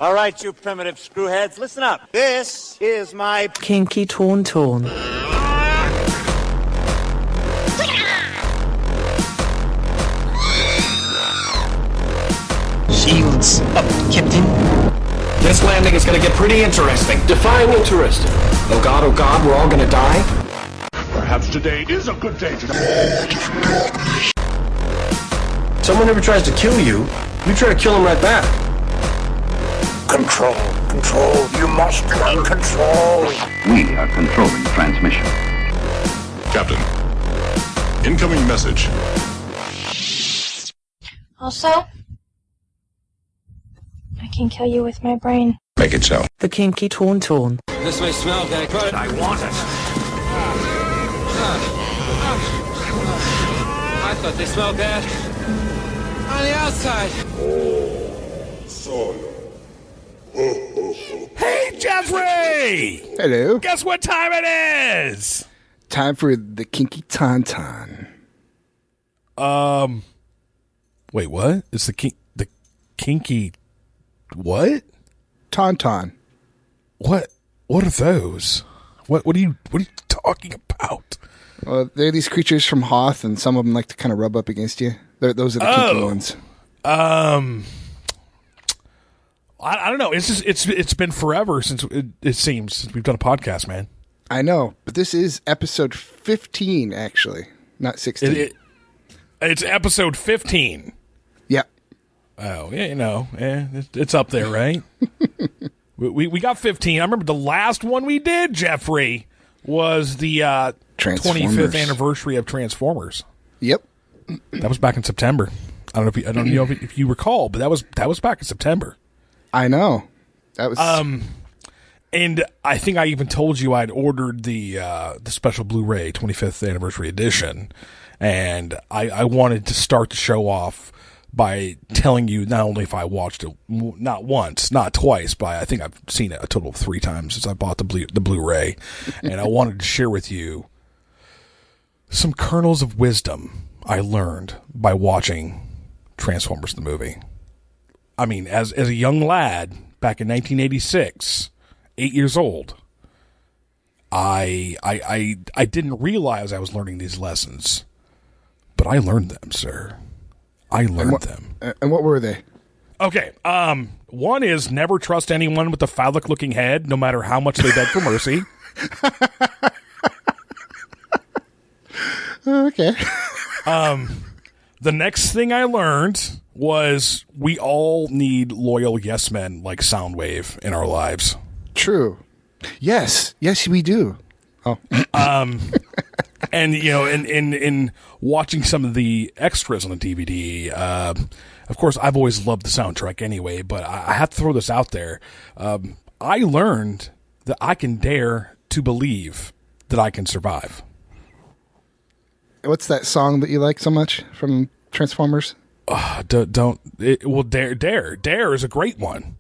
All right, you primitive screwheads, listen up. This is my Kinky Tauntaun. Shields up, Captain. This landing is gonna get pretty interesting. Define interesting. Oh God, we're all gonna die? Perhaps today is a good day to die. Someone ever tries to kill you, you try to kill him right back. Control. You must learn control. We are controlling transmission. Captain, incoming message. Also, I can kill you with my brain. Make it so. The Kinky Tauntaun. This may smell good, but I want it. I thought they smelled bad on the outside. Hey, Jeffrey! Hello. Guess what time it is? Time for the Kinky Tauntaun. Wait, what? It's the kinky what? Tauntaun. What are those? What are you talking about? Well, they're these creatures from Hoth, and some of them like to kind of rub up against you. Those are the kinky ones. I don't know. It's been forever since it seems since we've done a podcast, man. I know, but this is episode 15, actually, not 16. It's episode 15. Yeah. Oh, yeah, it's up there, right? we got 15. I remember the last one we did, Jeffrey, was the 25th anniversary of Transformers. Yep. That was back in September. I don't know if you recall, but that was back in September. I know. That was and I think I even told you I'd ordered the special Blu-ray 25th anniversary edition, and I wanted to start the show off by telling you not only if I watched it not once, not twice, but I think I've seen it a total of 3 times since I bought the Blu-ray, and I wanted to share with you some kernels of wisdom I learned by watching Transformers the movie. I mean, as a young lad back in 1986, 8 years old, I didn't realize I was learning these lessons, but I learned them, sir. I learned them. And what were they? Okay. One is never trust anyone with a phallic-looking head, no matter how much they beg for mercy. Okay. The next thing I learned was we all need loyal yes men like Soundwave in our lives. True. Yes, we do. Oh. And in watching some of the extras on the DVD, of course, I've always loved the soundtrack anyway, but I have to throw this out there. I learned that I can dare to believe that I can survive. What's that song that you like so much from Transformers? Dare is a great one.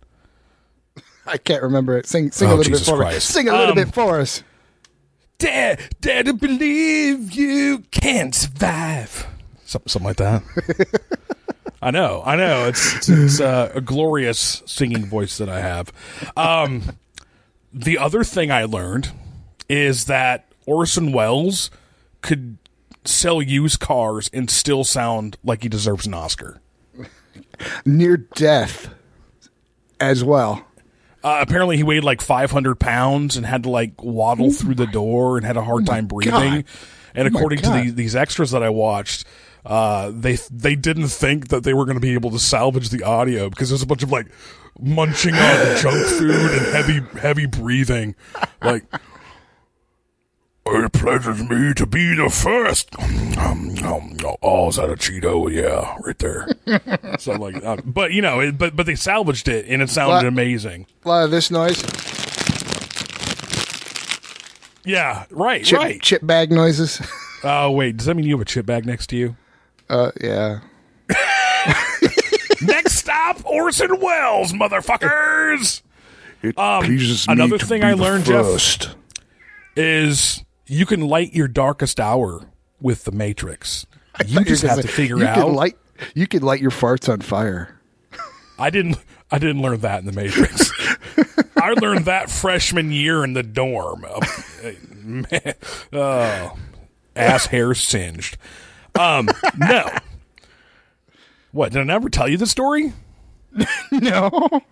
I can't remember it. Sing a little Jesus bit for Christ. us. Sing a little bit for us. Dare to believe you can survive. Something like that. I know. It's a glorious singing voice that I have. The other thing I learned is that Orson Welles could sell used cars and still sound like he deserves an Oscar. Near death as well. Apparently he weighed like 500 pounds and had to like waddle through the door and had a hard time breathing. God. And according to these extras that I watched, they didn't think that they were going to be able to salvage the audio because there's a bunch of like munching on junk food and heavy breathing. Like, it pleases me to be the first. Oh, is that a Cheeto? Yeah, right there. Something like that. But but they salvaged it and it sounded amazing. A lot of this noise. Yeah, right. Chip bag noises. Oh, wait, does that mean you have a chip bag next to you? Yeah. Next stop, Orson Welles, motherfuckers. It pleases me another to thing be I the learned, first. Jeff, is you can light your darkest hour with the Matrix. You just have to figure out. You could light your farts on fire. I didn't I didn't learn that in the Matrix. I learned that freshman year in the dorm. Man, ass hair singed. No. What, did I never tell you the story? No.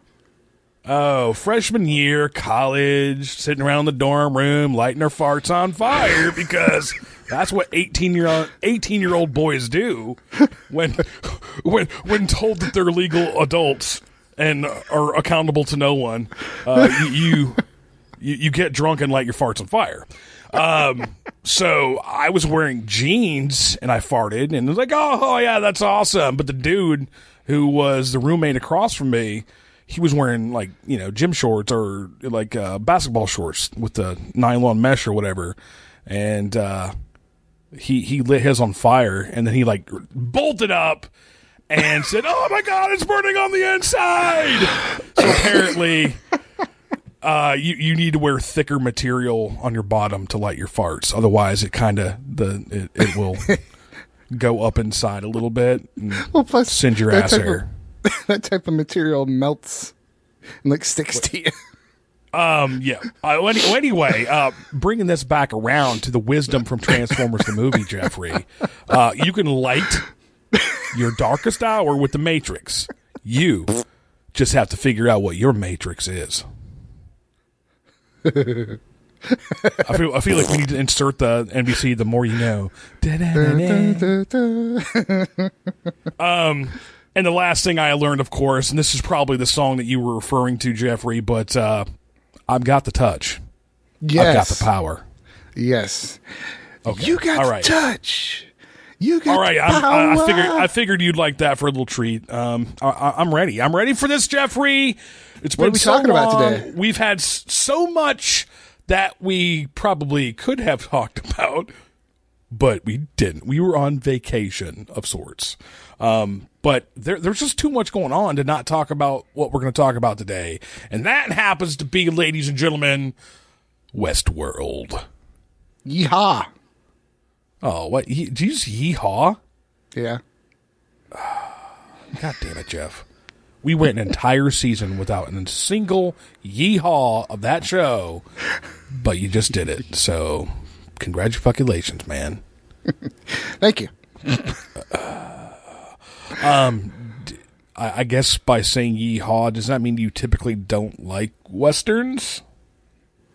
Oh, freshman year, college, sitting around the dorm room, lighting their farts on fire because that's what 18-year-old boys do when told that they're legal adults and are accountable to no one. You get drunk and light your farts on fire. So I was wearing jeans and I farted and it was like, oh yeah, that's awesome. But the dude who was the roommate across from me, he was wearing like, gym shorts or like basketball shorts with the nylon mesh or whatever. And he lit his on fire and then he like bolted up and said, oh my God, it's burning on the inside. So apparently you need to wear thicker material on your bottom to light your farts. Otherwise it it will go up inside a little bit and plus send your ass hair. That type of material melts and like sticks to you. Yeah. Anyway, bringing this back around to the wisdom from Transformers the movie, Jeffrey, you can light your darkest hour with the Matrix. You just have to figure out what your Matrix is. I feel like we need to insert the NBC "The More You Know." And the last thing I learned, of course, and this is probably the song that you were referring to, Jeffrey, but I've got the touch. Yes. I've got the power. Yes. Okay. You got the touch. You got the power. I figured you'd like that for a little treat. I'm ready. I'm ready for this, Jeffrey. It's been what are we talking about today? We've had so much that we probably could have talked about, but we didn't. We were on vacation of sorts. But there's just too much going on to not talk about what we're going to talk about today. And that happens to be, ladies and gentlemen, Westworld. Yeehaw. Oh, what? Did you just yeehaw? Yeah. God damn it, Jeff. We went an entire season without a single yeehaw of that show, but you just did it. So, congratulations, man. Thank you. I guess by saying yeehaw, does that mean you typically don't like Westerns?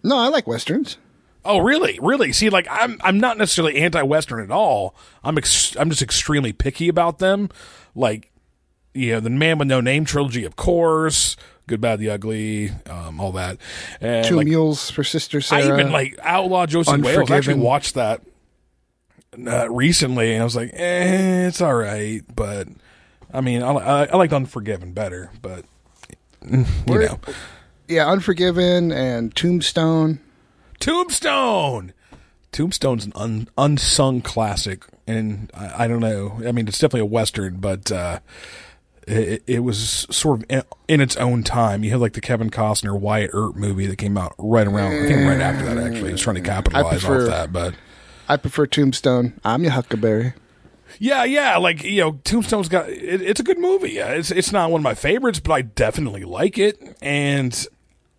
No, I like Westerns. Oh, really? Really? See, like, I'm not necessarily anti-Western at all. I'm just extremely picky about them. Like, the Man with No Name trilogy, of course. Good, Bad, the Ugly, all that. And, Two Mules for Sister Sarah. I even, Outlaw Josie Wales. I actually watched that recently, and I was like, it's all right. But, I mean, I liked Unforgiven better, but, you know. Yeah, Unforgiven and Tombstone. Tombstone's an unsung classic, and I don't know. I mean, it's definitely a Western, but it was sort of in its own time. You had like the Kevin Costner Wyatt Earp movie that came out right around, I think right after that, actually. It was trying to capitalize off that, but I prefer Tombstone. I'm your Huckleberry. Yeah, like, Tombstone's got it's a good movie. It's not one of my favorites, but I definitely like it, and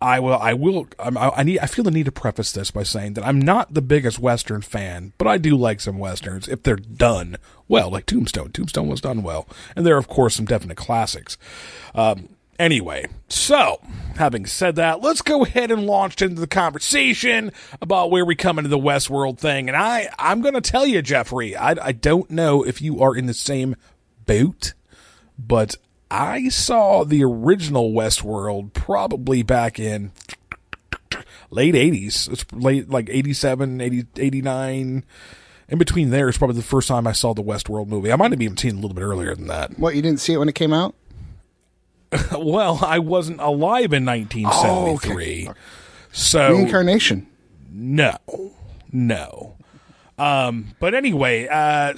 I feel the need to preface this by saying that I'm not the biggest Western fan, but I do like some Westerns if they're done well, like Tombstone. Tombstone was done well. And there are, of course, some definite classics. Anyway, so, having said that, let's go ahead and launch into the conversation about where we come into the Westworld thing. And I'm going to tell you, Jeffrey, I don't know if you are in the same boat, but I saw the original Westworld probably back in late 80s. It's late, like 87, 80, 89. In between there is probably the first time I saw the Westworld movie. I might have even seen it a little bit earlier than that. What, you didn't see it when it came out? Well, I wasn't alive in 1973. Okay. So reincarnation. No. But anyway, I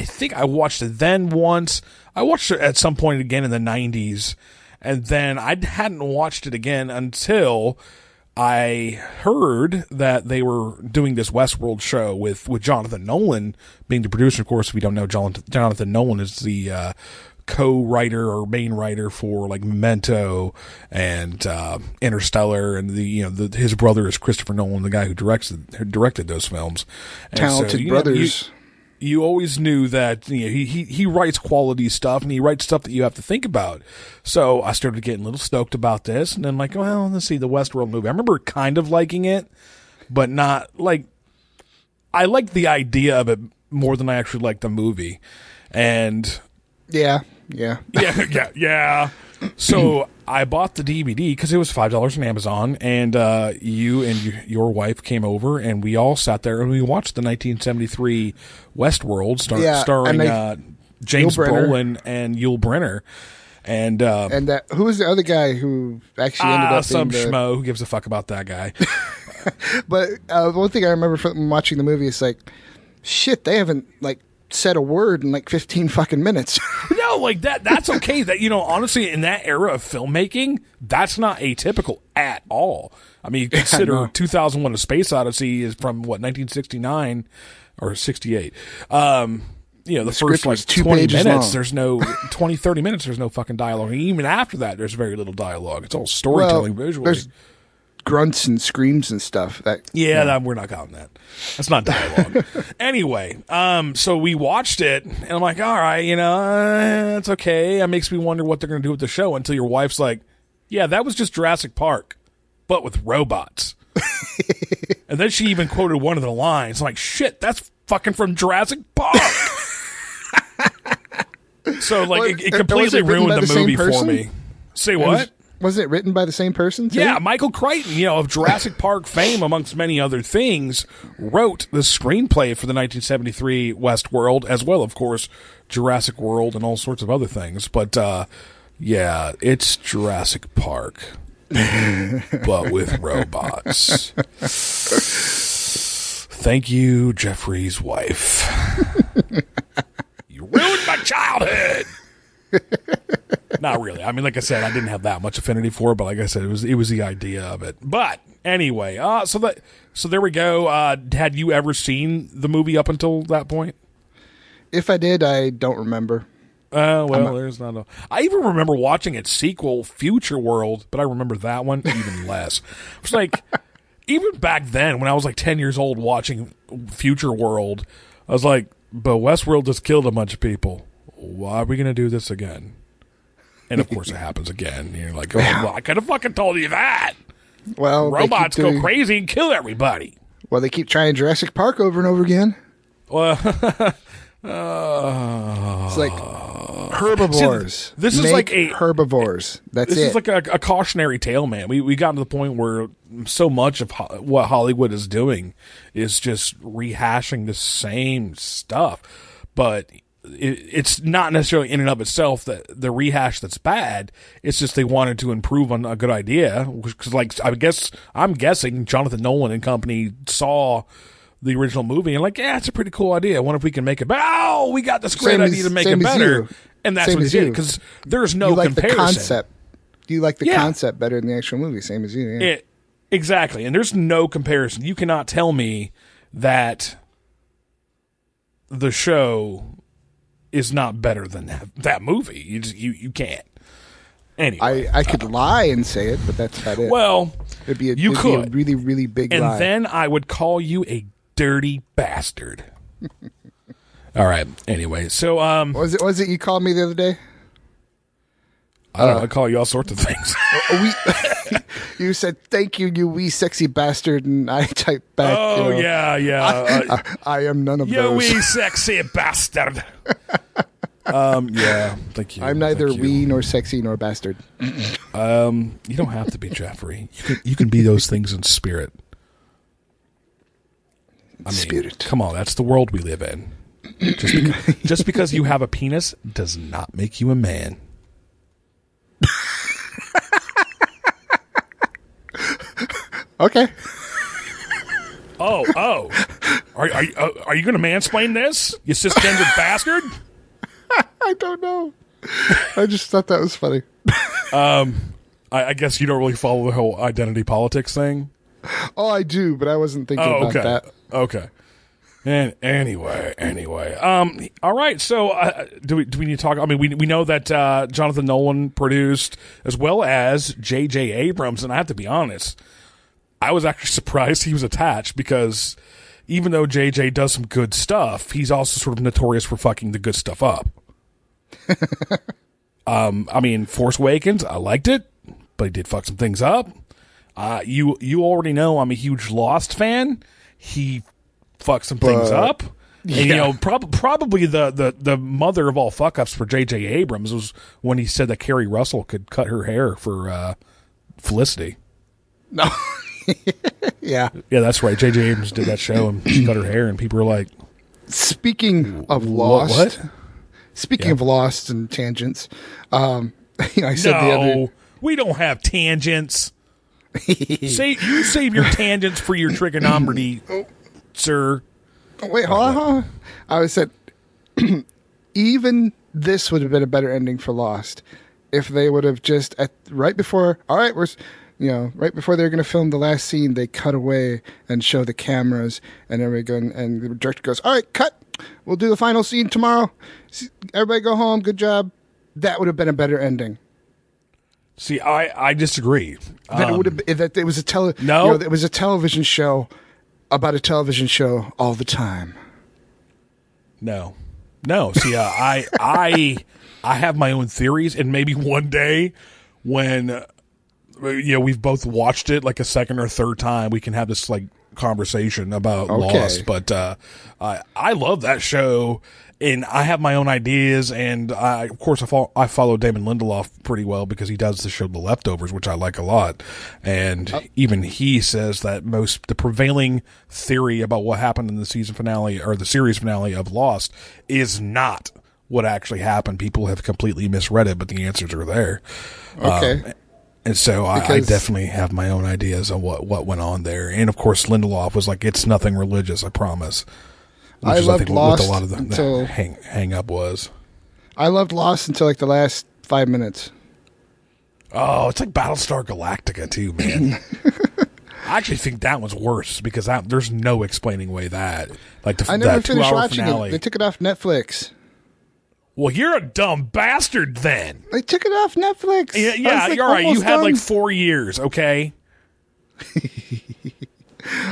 think I watched it then once. I watched it at some point again in the 90s, and then I hadn't watched it again until I heard that they were doing this Westworld show with Jonathan Nolan being the producer. Of course, if you don't know, Jonathan Nolan is the co-writer or main writer for like Memento and Interstellar, and his brother is Christopher Nolan, the guy who directed those films. And talented brothers. You always knew that he writes quality stuff, and he writes stuff that you have to think about. So I started getting a little stoked about this, and then like, well, let's see the Westworld movie. I remember kind of liking it, but not like, I liked the idea of it more than I actually liked the movie. And yeah. So I bought the DVD because it was $5 on Amazon, and you and your wife came over, and we all sat there and we watched the 1973 Westworld starring James Brolin and Yul Brynner. And who was the other guy who actually ended up some being schmo who gives a fuck about that guy. But one thing I remember from watching the movie is like, shit, they haven't like said a word in like 15 fucking minutes. No, like that's okay. That, honestly, in that era of filmmaking, that's not atypical at all. I mean, you consider 2001: A Space Odyssey is from 1969 or 68. The first like 20 minutes, long. There's no 20, 30 minutes. There's no fucking dialogue. And even after that, there's very little dialogue. It's all storytelling visually. There's grunts and screams and stuff. We're not counting that. That's not dialogue. Anyway, so we watched it, and I'm like, all right, it's okay. It makes me wonder what they're going to do with the show, until your wife's like, yeah, that was just Jurassic Park, but with robots. And then she even quoted one of the lines. I'm like, shit, that's fucking from Jurassic Park. So, like, it completely ruined the movie for me. Say what? Wasn't it written by the same person, too? Yeah, Michael Crichton, of Jurassic Park fame, amongst many other things, wrote the screenplay for the 1973 Westworld, as well, of course, Jurassic World and all sorts of other things. But, yeah, it's Jurassic Park, but with robots. Thank you, Jeffrey's wife. You ruined my childhood! Not really. I mean, like I said, I didn't have that much affinity for it, but like I said, it was the idea of it. But anyway, so there we go. Had you ever seen the movie up until that point? If I did, I don't remember. There's not. I even remember watching its sequel, Future World, but I remember that one even less. It's like, even back then, when I was like 10 years old watching Future World, I was like, but Westworld just killed a bunch of people. Why are we going to do this again? And of course it happens again. And you're like, well, I could have fucking told you that. Well, robots go crazy and kill everybody. Well, they keep trying Jurassic Park over and over again. Well, it's like herbivores. See, this is like herbivores. That's this is like a cautionary tale, man. We got to the point where so much of what Hollywood is doing is just rehashing the same stuff, but it's not necessarily in and of itself that the rehash that's bad. It's just they wanted to improve on a good idea. Because, like, I'm guessing Jonathan Nolan and company saw the original movie and like, yeah, it's a pretty cool idea. I wonder if we can make it. Oh, we got this great idea to make it better, and that's what they did. Because there's no comparison. The concept. You like the concept better than the actual movie, same as you. Yeah. Exactly, and there's no comparison. You cannot tell me that the show is not better than that movie. You can't. Anyway, I could lie and say it, but that's about it. Well, it'd be a really, really big and lie. And then I would call you a dirty bastard. All right. Anyway, so was it you called me the other day? I don't know. I call you all sorts of things. You said, thank you, you wee sexy bastard, and I typed back. Oh, yeah. I am none of those. You wee sexy bastard. Yeah, thank you. I'm neither wee nor sexy nor bastard. You don't have to be, Jeffrey. You can be those things in spirit. I mean, spirit. Come on, that's the world we live in. Just because you have a penis does not make you a man. Okay. Oh. Are you going to mansplain this, you cisgendered bastard? I don't know. I just thought that was funny. I guess you don't really follow the whole identity politics thing. Oh, I do, but I wasn't thinking about that. Okay. And anyway. All right. So, do we need to talk? I mean, we know that Jonathan Nolan produced, as well as J.J. Abrams, and I have to be honest, I was actually surprised he was attached because even though J.J. does some good stuff, he's also sort of notorious for fucking the good stuff up. I mean, Force Awakens, I liked it, but he did fuck some things up. You already know I'm a huge Lost fan. He fuck some things up. And, you know, probably the mother of all fuck-ups for J.J. Abrams was when he said that Kerry Russell could cut her hair for Felicity. No. Yeah. Yeah, that's right. J.J. Abrams did that show, and she cut her hair, and people were like... Speaking of Lost... What? Speaking of Lost and tangents, I said the other... we don't have tangents. Save your tangents for your trigonometry, sir. Oh, wait, hold on. I said, even this would have been a better ending for Lost if they would have just right before they're going to film the last scene, they cut away and show the cameras and everything, and the director goes, "All right, cut. We'll do the final scene tomorrow. Everybody go home. Good job." That would have been a better ending. See, I disagree. That it would have that it was it was a television show about a television show all the time. No. See, I have my own theories, and maybe one day when we've both watched it like a second or third time, we can have this like conversation about Lost. But I love that show. And I have my own ideas, and of course I follow Damon Lindelof pretty well because he does the show The Leftovers, which I like a lot. And even he says that the prevailing theory about what happened in the season finale or the series finale of Lost is not what actually happened. People have completely misread it, but the answers are there. Okay. And so I definitely have my own ideas on what went on there. And of course, Lindelof was like, "It's nothing religious, I promise." I loved Lost what a lot of until the hang up was. I loved Lost until like the last 5 minutes. Oh, it's like Battlestar Galactica too, man. I actually think that one's worse because there's no explaining away that. Like I never finished 2-hour watching finale. it. They took it off Netflix. Well, you're a dumb bastard then. They took it off Netflix. Yeah, you're all right. You had like 4 years, okay?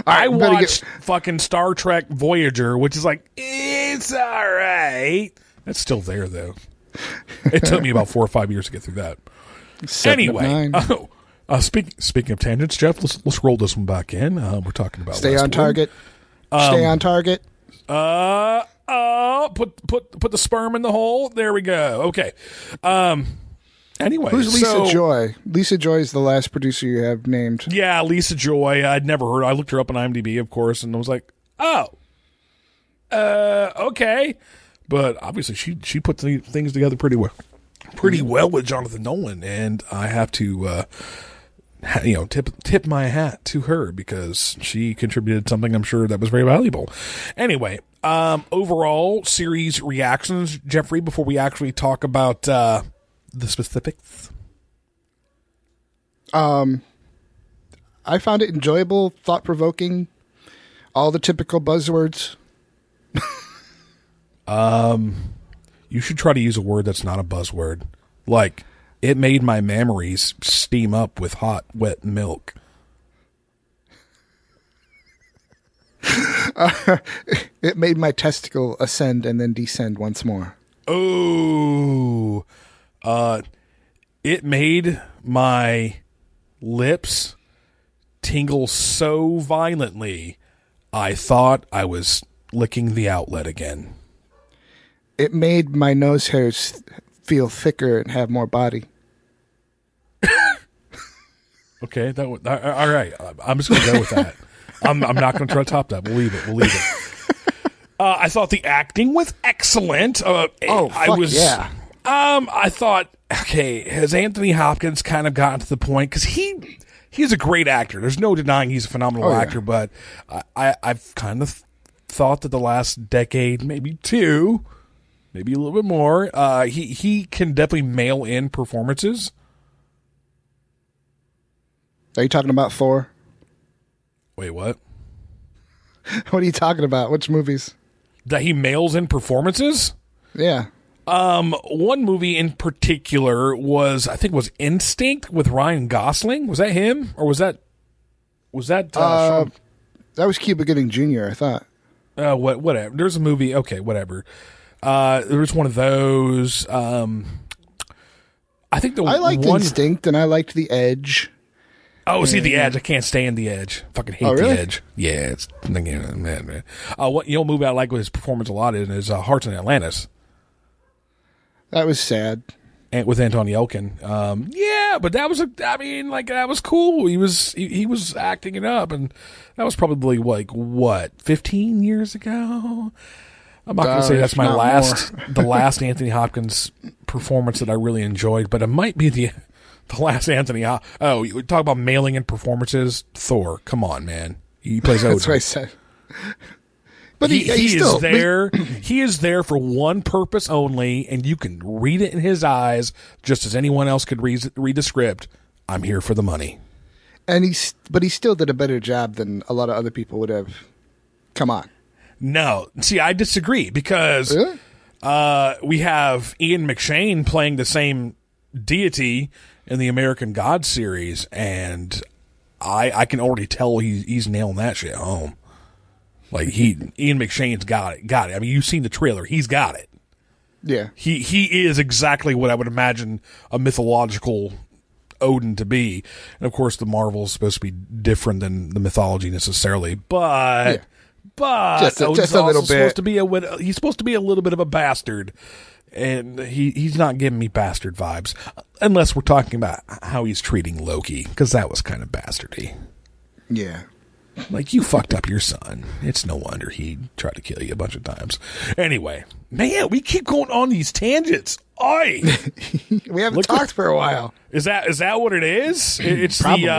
I watched fucking Star Trek Voyager, which is like, it's all right. That's still there, though. It took me about 4 or 5 years to get through that. Anyway, speaking of tangents, Jeff, let's roll this one back in. We're talking about Stay on Westworld. target. Stay on target. Put the sperm in the hole. There we go. Okay. Anyway, who's Lisa Joy? Lisa Joy is the last producer you have named. Yeah, Lisa Joy. I'd never heard. I looked her up on IMDb, of course, and I was like, oh, okay. But obviously, she put the things together pretty well with Jonathan Nolan, and I have to, tip my hat to her because she contributed something I'm sure that was very valuable. Anyway, overall series reactions, Jeffrey. Before we actually talk about the specifics. I found it enjoyable, thought-provoking, all the typical buzzwords. You should try to use a word that's not a buzzword. Like, it made my memories steam up with hot, wet milk. It made my testicle ascend and then descend once more. Oh, it made my lips tingle so violently, I thought I was licking the outlet again. It made my nose hairs feel thicker and have more body. Okay, all right. I'm just going to go with that. I'm not going to try to top that. We'll leave it. I thought the acting was excellent. Yeah. I thought, okay, has Anthony Hopkins kind of gotten to the point, because he's a great actor. There's no denying he's a phenomenal actor, but I've kind of thought that the last decade, maybe two, maybe a little bit more, he can definitely mail in performances. Are you talking about Thor? Wait, what? What are you talking about? Which movies? That he mails in performances? Yeah. One movie in particular was Instinct with Ryan Gosling. Was that him? Or was that Sean? That was Cuba Gooding Jr., I thought. Whatever. There's a movie. Okay, whatever. There was one of those. I think I liked Instinct and I liked The Edge. Oh, see, The Edge. I can't stand The Edge. Fucking hate really? The Edge. Yeah, it's man. What movie I like with his performance a lot is Hearts in Atlantis. That was sad. And with Anton Yelkin. Yeah, but that was that was cool. He was acting it up, and that was probably 15 years ago. I'm not going to say that's my the last Anthony Hopkins performance that I really enjoyed, but it might be the last Anthony. Oh, you talk about mailing in performances. Thor, come on, man. He plays Odin. That's what I said. But he is there. He is there for one purpose only, and you can read it in his eyes, just as anyone else could read the script. I'm here for the money. And he still did a better job than a lot of other people would have. Come on. No, see, I disagree because Really? We have Ian McShane playing the same deity in the American Gods series, and I can already tell he's nailing that shit home. Like Ian McShane's got it. I mean, you've seen the trailer. He's got it. Yeah. He is exactly what I would imagine a mythological Odin to be. And of course, the Marvel's supposed to be different than the mythology necessarily, but just a little bit. He's supposed to be a little bit of a bastard, and he's not giving me bastard vibes, unless we're talking about how he's treating Loki, because that was kind of bastardy. Yeah. Like, you fucked up your son. It's no wonder he tried to kill you a bunch of times. Anyway, man, we keep going on these tangents. Oi! We haven't talked for a while. Is that what it is? It's Probably.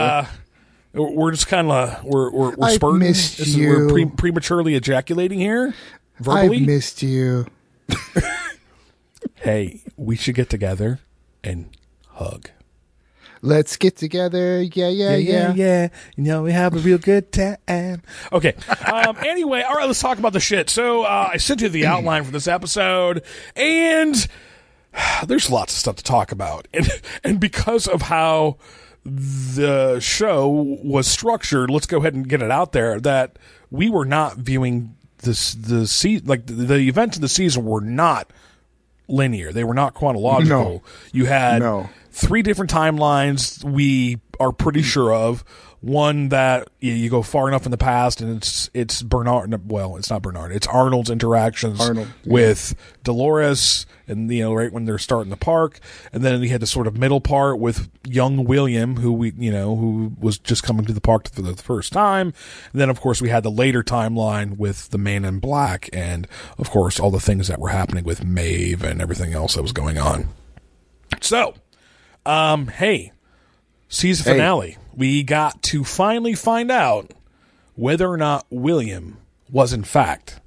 We're just kind of we're I spurting. missed you. We're prematurely ejaculating here. Verbally, I missed you. Hey, we should get together and hug. Let's get together. Yeah. You know, we have a real good time. Okay. Anyway, all right, let's talk about the shit. So I sent you the outline for this episode, and there's lots of stuff to talk about. And because of how the show was structured, let's go ahead and get it out there that we were not viewing the events of the season were not linear. They were not chronological. No. You had 3 different timelines we are pretty sure of. One that you go far enough in the past, and it's Bernard. Well, it's not Bernard. It's Arnold's interactions with Dolores, and right when they're starting the park, and then we had the sort of middle part with young William, who was just coming to the park for the first time. And then, of course, we had the later timeline with the Man in Black, and of course, all the things that were happening with Maeve and everything else that was going on. So, season finale. We got to finally find out whether or not William was, in fact,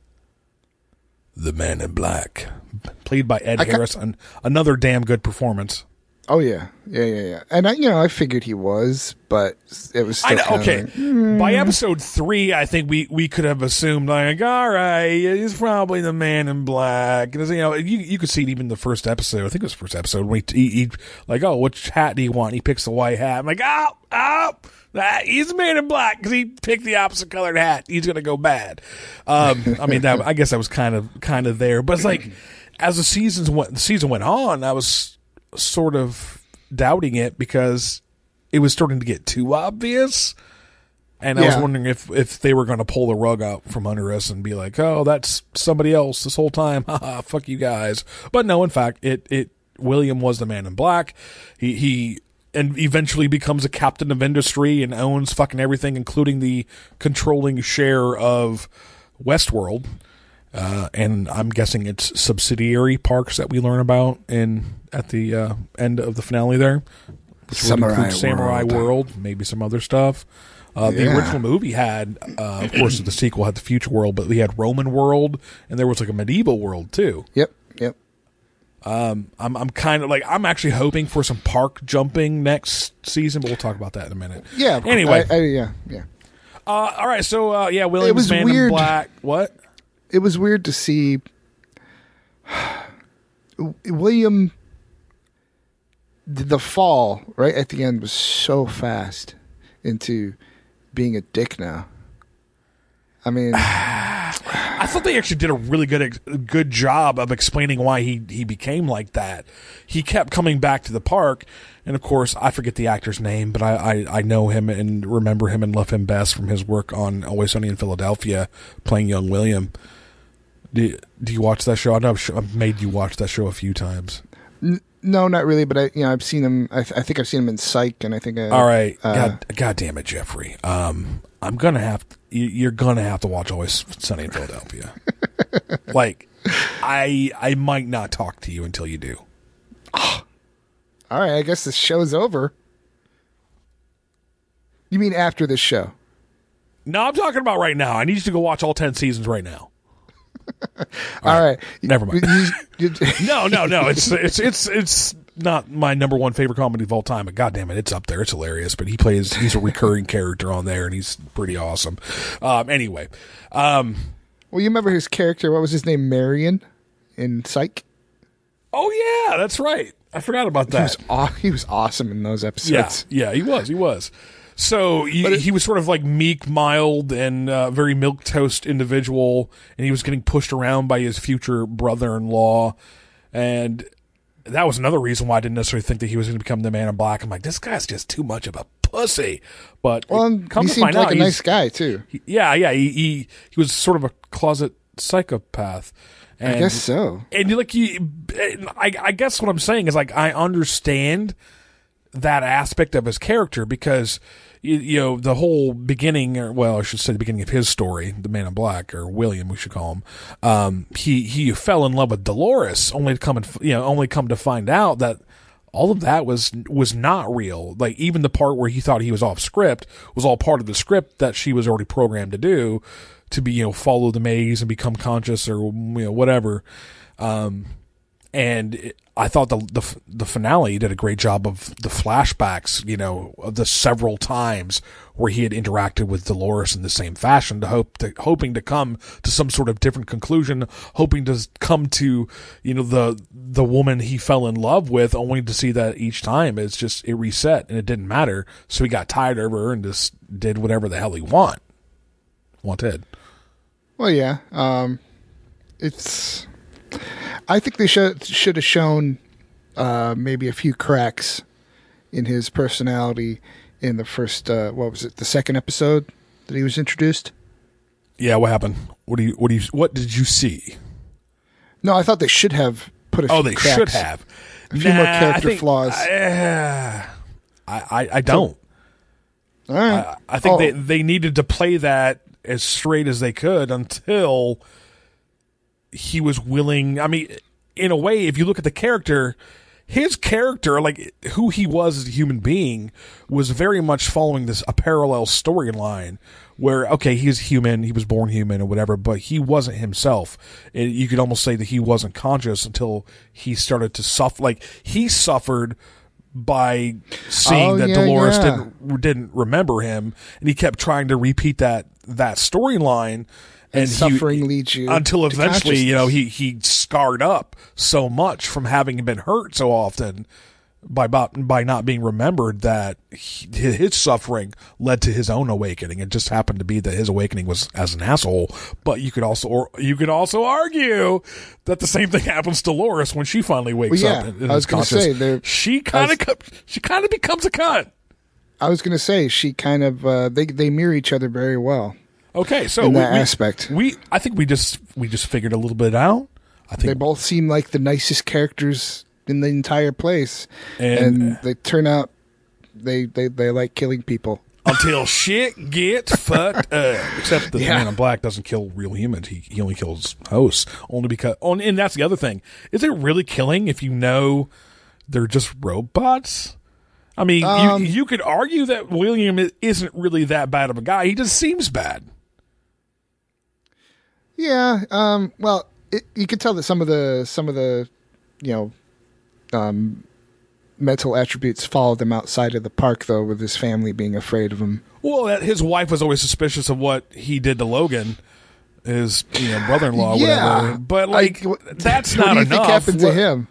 the Man in Black. Played by Ed Harris. Another damn good performance. Oh, yeah. And I figured he was, but it was still By episode 3, I think we could have assumed, like, all right, he's probably the Man in Black. Because, you could see it even the first episode. I think it was the first episode when he like, oh, which hat do you want? And he picks the white hat. I'm like, he's the Man in Black because he picked the opposite colored hat. He's going to go bad. I guess that was kind of there. But it's like, as the season went on, I was sort of doubting it because it was starting to get too obvious, and I was wondering if they were going to pull the rug out from under us and be like, oh, that's somebody else this whole time. Haha, fuck you guys. But no, in fact, William was the Man in Black. He and eventually becomes a captain of industry and owns fucking everything, including the controlling share of Westworld. And I'm guessing it's subsidiary parks that we learn about at the end of the finale there. Samurai World, maybe some other stuff. The original movie had, of course, the sequel had the future world, but we had Roman world, and there was like a medieval world too. Yep. I'm kind of like, I'm actually hoping for some park jumping next season, but we'll talk about that in a minute. Yeah. Anyway. Yeah. All right, so Williams was Man weird. in Black. What? It was weird to see William. The fall right at the end was so fast into being a dick now. I mean, I thought they actually did a really good job of explaining why he became like that. He kept coming back to the park, and of course, I forget the actor's name, but I know him and remember him and love him best from his work on Always Sunny in Philadelphia, playing young William. Do you watch that show? I know I've made you watch that show a few times. No, not really, but I've seen him. I think I've seen him in Psych, and I think. All right, God damn it, Jeffrey. I'm gonna have you're gonna have to watch Always Sunny in Philadelphia. Like, I might not talk to you until you do. All right, I guess the show's over. You mean after this show? No, I'm talking about right now. I need you to go watch all 10 seasons right now. All right. Never mind. No. It's not my number one favorite comedy of all time, but goddamn it, it's up there. It's hilarious. But he's a recurring character on there, and he's pretty awesome. Anyway, well, you remember his character? What was his name? Marion in Psych. Oh yeah, that's right. I forgot about that. He was awesome in those episodes. Yeah, he was. So he was sort of like meek, mild, and very milquetoast individual, and he was getting pushed around by his future brother-in-law, and that was another reason why I didn't necessarily think that he was going to become the Man in Black. I'm like, this guy's just too much of a pussy. But he seemed like a nice guy too. He was sort of a closet psychopath. And, I guess so. And I guess what I'm saying is, like, I understand that aspect of his character because the whole beginning, or well, I should say the beginning of his story, the Man in Black, or William, we should call him. He fell in love with Dolores, only to come to find out that all of that was not real. Like, even the part where he thought he was off script was all part of the script that she was already programmed to do, to be follow the maze and become conscious, or whatever. And I thought the finale did a great job of the flashbacks, of the several times where he had interacted with Dolores in the same fashion, hoping to come to some sort of different conclusion, hoping to come to, the woman he fell in love with, only to see that each time it reset and it didn't matter. So he got tired of her and just did whatever the hell he wanted. Well, yeah. I think they should have shown maybe a few cracks in his personality in the first, the second episode that he was introduced. Yeah, what happened? What did you see? No, I thought they should have put a few cracks. Should have. A few more character flaws. I don't. All right. I think they needed to play that as straight as they could until he was willing. I mean, in a way, if you look at the character, his character, like who he was as a human being, was very much following a parallel storyline where, okay, he's human, he was born human or whatever, but he wasn't himself. And you could almost say that he wasn't conscious until he started to suffer. Like, he suffered by seeing that Dolores didn't remember him, and he kept trying to repeat that storyline. And suffering leads you until eventually, he scarred up so much from having been hurt so often by not being remembered that his suffering led to his own awakening. It just happened to be that his awakening was as an asshole. But you could also argue that the same thing happens to Dolores when she finally wakes up. I was going to say she kind of becomes a cunt. I was going to say she kind of they mirror each other very well. Okay, so in that aspect, I think we just figured a little bit out. I think they both seem like the nicest characters in the entire place, and they turn out they like killing people until shit gets fucked up. Except the Man in Black doesn't kill real humans; he only kills hosts. Only because, and that's the other thing. Is it really killing if you know they're just robots? I mean, you could argue that William isn't really that bad of a guy. He just seems bad. Yeah. Well, you could tell that some of the mental attributes followed him outside of the park, though, with his family being afraid of him. Well, his wife was always suspicious of what he did to Logan, his brother-in-law, whatever. But that's not enough. What do you think happened to him?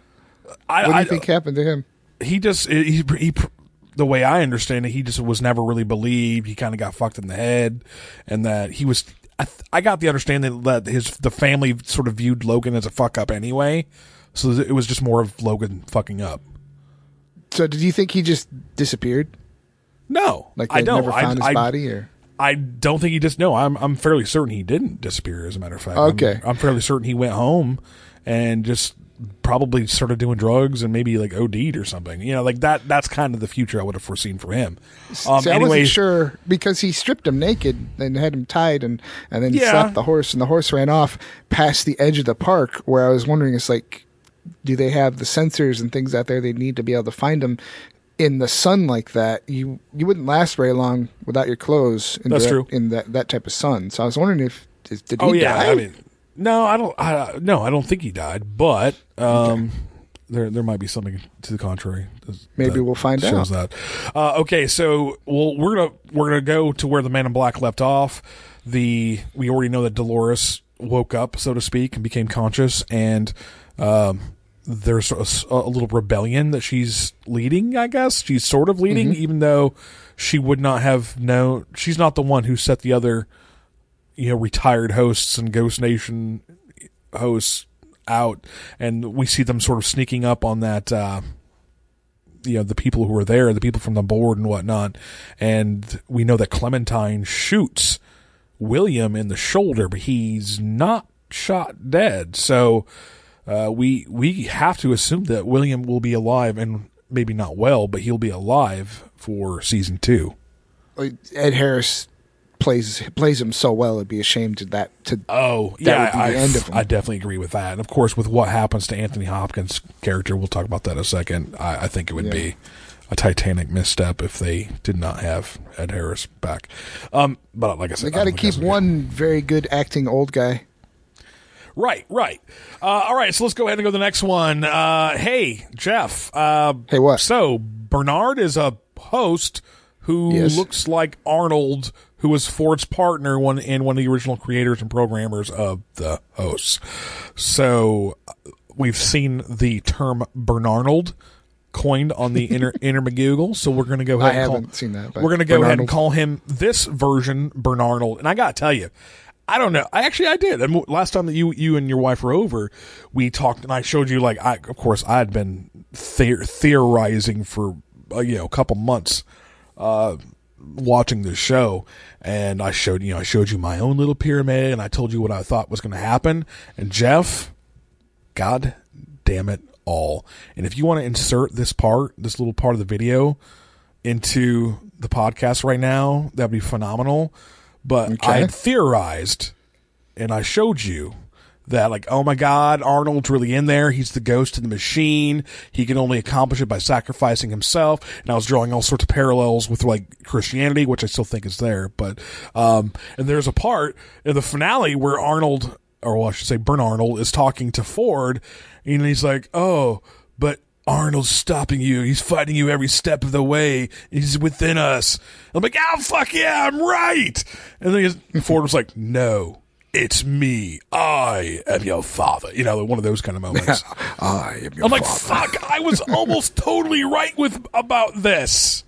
What do you think happened to him? He just he the way I understand it, he just was never really believed. He kind of got fucked in the head, and that he was. I got the understanding that the family sort of viewed Logan as a fuck up anyway, so it was just more of Logan fucking up. So, did you think he just disappeared? No, like they never found his body, or I don't think he just. No, I'm fairly certain he didn't disappear. As a matter of fact, okay, I'm fairly certain he went home and just probably started doing drugs and maybe like OD'd or something. Like that. That's kind of the future I would have foreseen for him. I wasn't sure because he stripped him naked and had him tied and then slapped the horse, and the horse ran off past the edge of the park. Where I was wondering, it's like, do they have the sensors and things out there they need to be able to find him in the sun like that? You wouldn't last very long without your clothes. That's true. In that type of sun. So I was wondering did he die? I mean, no, I don't think he died, but there might be something to the contrary. Maybe we'll find out. That. Okay, so we're gonna go to where the Man in Black left off. We already know that Dolores woke up, so to speak, and became conscious, and there's a little rebellion that she's leading. I guess she's sort of leading, even though she would not have known. She's not the one who set the other, retired hosts and Ghost Nation hosts out, and we see them sort of sneaking up on that, the people who are there, the people from the board and whatnot, and we know that Clementine shoots William in the shoulder, but he's not shot dead, so we have to assume that William will be alive, and maybe not well, but he'll be alive for season 2. Ed Harris plays him so well, it'd be a shame to that. Would be the end of him. I definitely agree with that. And of course, with what happens to Anthony Hopkins' character, we'll talk about that in a second. I think it would be a Titanic misstep if they did not have Ed Harris back. But like I said, they got to keep one very good acting old guy. Right. All right, so let's go ahead and go to the next one. Hey, Jeff. Hey, what? So Bernard is a host who looks like Arnold, who was Ford's partner, one of the original creators and programmers of the hosts. So we've seen the term Bernarnold coined on the inner McGoogle. So we're going to go ahead. I haven't seen that. We're going to go ahead and call him this version Bernarnold. And I got to tell you, I don't know. I did. And last time that you and your wife were over, we talked, and I showed you, of course, I had been theorizing for a couple months watching this show, and I showed you my own little pyramid, and I told you what I thought was going to happen. And Jeff, God damn it all! And if you want to insert this little part of the video into the podcast right now, that'd be phenomenal. But okay. I had theorized, and I showed you that, oh my God, Arnold's really in there. He's the ghost in the machine. He can only accomplish it by sacrificing himself. And I was drawing all sorts of parallels with Christianity, which I still think is there. But and there's a part in the finale where Arnold, or I should say Bernarnold, is talking to Ford, and he's like, "Oh, but Arnold's stopping you. He's fighting you every step of the way. He's within us." I'm like, "Oh, fuck yeah, I'm right." And then Ford was like, "No, it's me. I am your father." One of those kind of moments. I am your father. I'm like, fuck, I was almost totally right about this.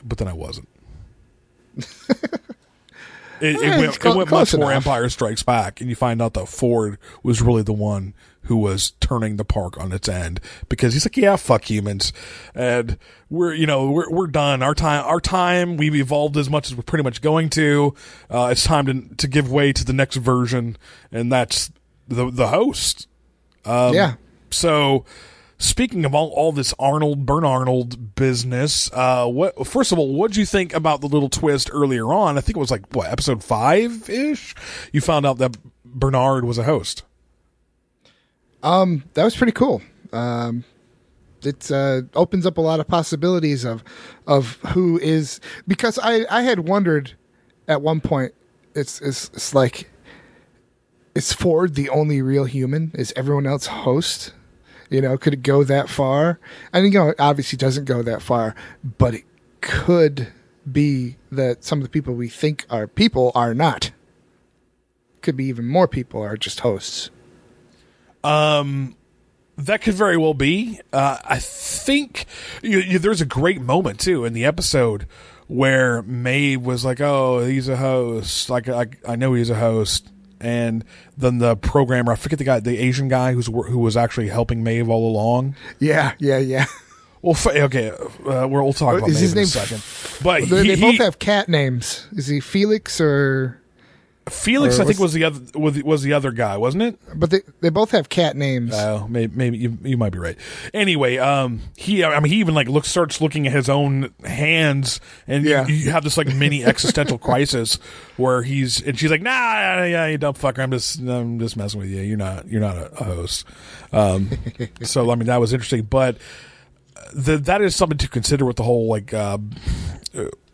But then I wasn't. It went much more Empire Strikes Back, and you find out that Ford was really the one who was turning the park on its end, because he's like, "Yeah, fuck humans, and we're done. Our time. We've evolved as much as we're pretty much going to. It's time to give way to the next version, and that's the host." So, speaking of all this Bernarnold business, first of all, what did you think about the little twist earlier on? I think it was episode 5-ish? You found out that Bernard was a host. That was pretty cool. It opens up a lot of possibilities of who is, because I had wondered at one point, it's like, is Ford the only real human? Is everyone else host? Could it go that far? And it obviously doesn't go that far, but it could be that some of the people we think are people are not. Could be even more people are just hosts. That could very well be. I think there's a great moment too in the episode where Maeve was like, "Oh, he's a host. Like I know he's a host." And then the programmer, I forget the guy, the Asian guy who was actually helping Maeve all along. Yeah. Well, okay, we'll talk about Maeve in a second. But they both have cat names. Is he Felix or? Felix, I think was the other guy, wasn't it? But they both have cat names. Oh, maybe you might be right. Anyway, he even starts looking at his own hands, and you have this mini existential crisis where she's like, nah, yeah, you dumb fucker, I'm just messing with you. You're not a host. So that was interesting, but that is something to consider with the whole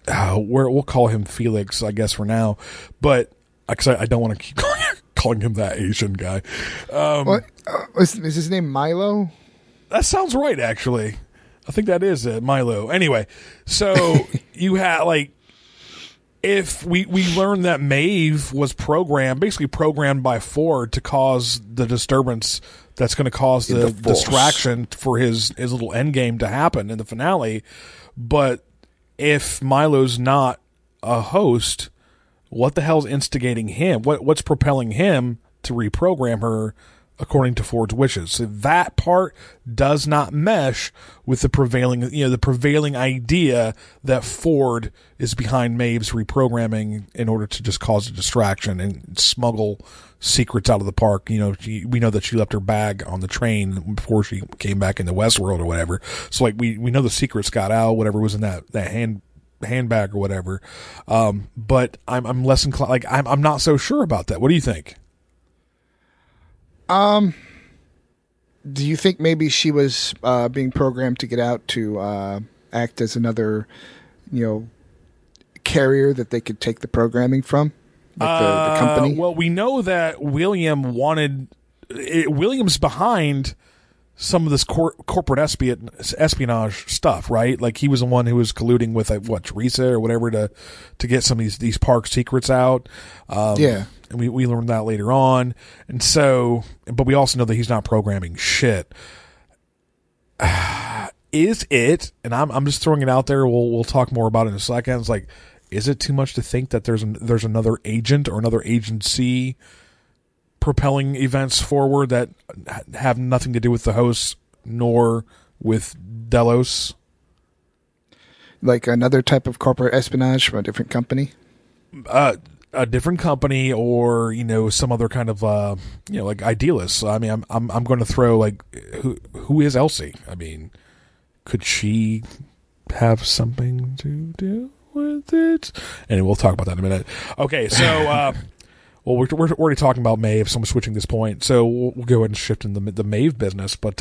we'll call him Felix, I guess, for now, but. Because I don't want to keep calling him that Asian guy. What is his name? Milo? That sounds right, actually. I think that is it, Milo. Anyway, so you had if we learned that Maeve was basically programmed by Ford to cause the disturbance that's going to cause the distraction for his little end game to happen in the finale. But if Milo's not a host, what the hell's instigating him? What's propelling him to reprogram her according to Ford's wishes? So that part does not mesh with the prevailing idea that Ford is behind Maeve's reprogramming in order to just cause a distraction and smuggle secrets out of the park. We know that she left her bag on the train before she came back into Westworld or whatever. So we know the secrets got out, whatever was in that handbag or whatever, but I'm less inclined. I'm not so sure about that. What do you think? Do you think maybe she was being programmed to get out to act as another, carrier that they could take the programming from, the company? Well, we know that William's behind some of this corporate espionage stuff, right? He was the one who was colluding with Theresa or whatever to get some of these park secrets out. And we learned that later on. And so, but we also know that he's not programming shit. Is it? And I'm just throwing it out there. We'll talk more about it in a second. It's is it too much to think that there's another agent or another agency propelling events forward that have nothing to do with the hosts nor with Delos? Another type of corporate espionage from a different company? A different company, or some other kind of idealists. I mean, I'm going to throw who is Elsie? I mean, could she have something to do with it? And we'll talk about that in a minute. Okay, so well, we're already talking about Maeve, so I'm switching this point. So we'll go ahead and shift in the Maeve business. But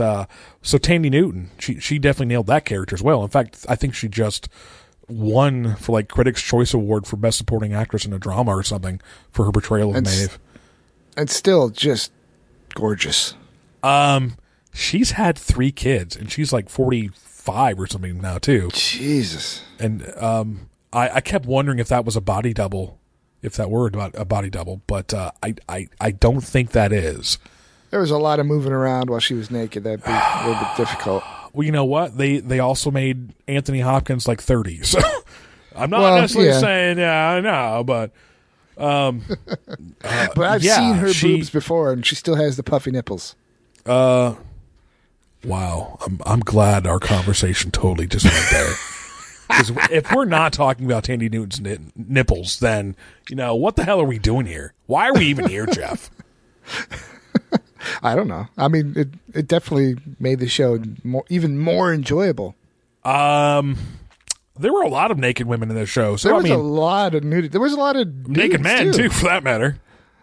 so Tandy Newton, she definitely nailed that character as well. In fact, I think she just won for Critics' Choice Award for Best Supporting Actress in a Drama or something for her portrayal of Maeve. And still just gorgeous. She's had 3 kids, and she's 45 or something now too. Jesus. And I kept wondering if that was a body double. If that were a body double, but I don't think that is. There was a lot of moving around while she was naked. That'd be a little bit difficult. Well, you know what? They also made Anthony Hopkins 30, so I'm not necessarily saying I know, but but I've seen her boobs before, and she still has the puffy nipples. Wow, I'm glad our conversation totally just went there. Because if we're not talking about Tandy Newton's nipples, then, what the hell are we doing here? Why are we even here, Jeff? I don't know. I mean, it definitely made the show even more enjoyable. There were a lot of naked women in this show. So there was a lot of nudity. There was a lot of naked men, too, for that matter.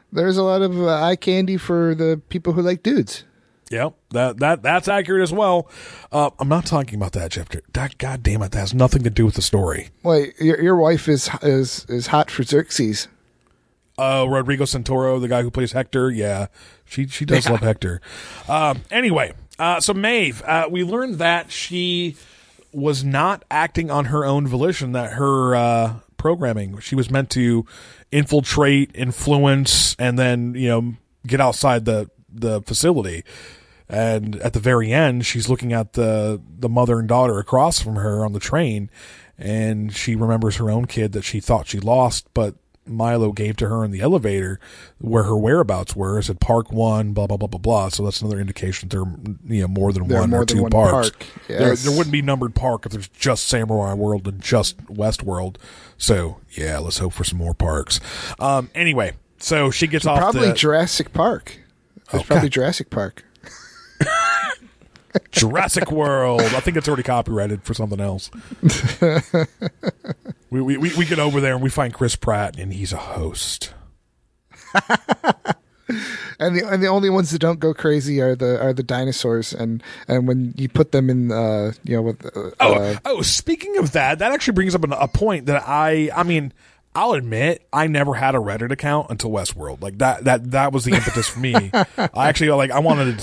There's a lot of eye candy for the people who like dudes. Yep, that's accurate as well. I'm not talking about that, Jeff. God damn it, that has nothing to do with the story. Wait, your wife is hot for Xerxes. Rodrigo Santoro, the guy who plays Hector, yeah, she does love Hector. Anyway, So Maeve, we learned that she was not acting on her own volition, that her programming, she was meant to infiltrate, influence, and then, get outside the facility. And at the very end, she's looking at the mother and daughter across from her on the train, and she remembers her own kid that she thought she lost, but Milo gave to her in the elevator where her whereabouts were. It said Park 1, blah, blah, blah, blah, blah. So that's another indication there are more than one or two parks. Yes. There wouldn't be numbered park if there's just Samurai World and just Westworld. So, yeah, let's hope for some more parks. Anyway, so she gets off probably Jurassic Park. There's probably Jurassic Park. Jurassic World. I think it's already copyrighted for something else. We get over there and we find Chris Pratt, and he's a host. And the only ones that don't go crazy are the dinosaurs, and when you put them in speaking of that actually brings up a point that I mean, I'll admit I never had a Reddit account until Westworld. Like that was the impetus for me. I wanted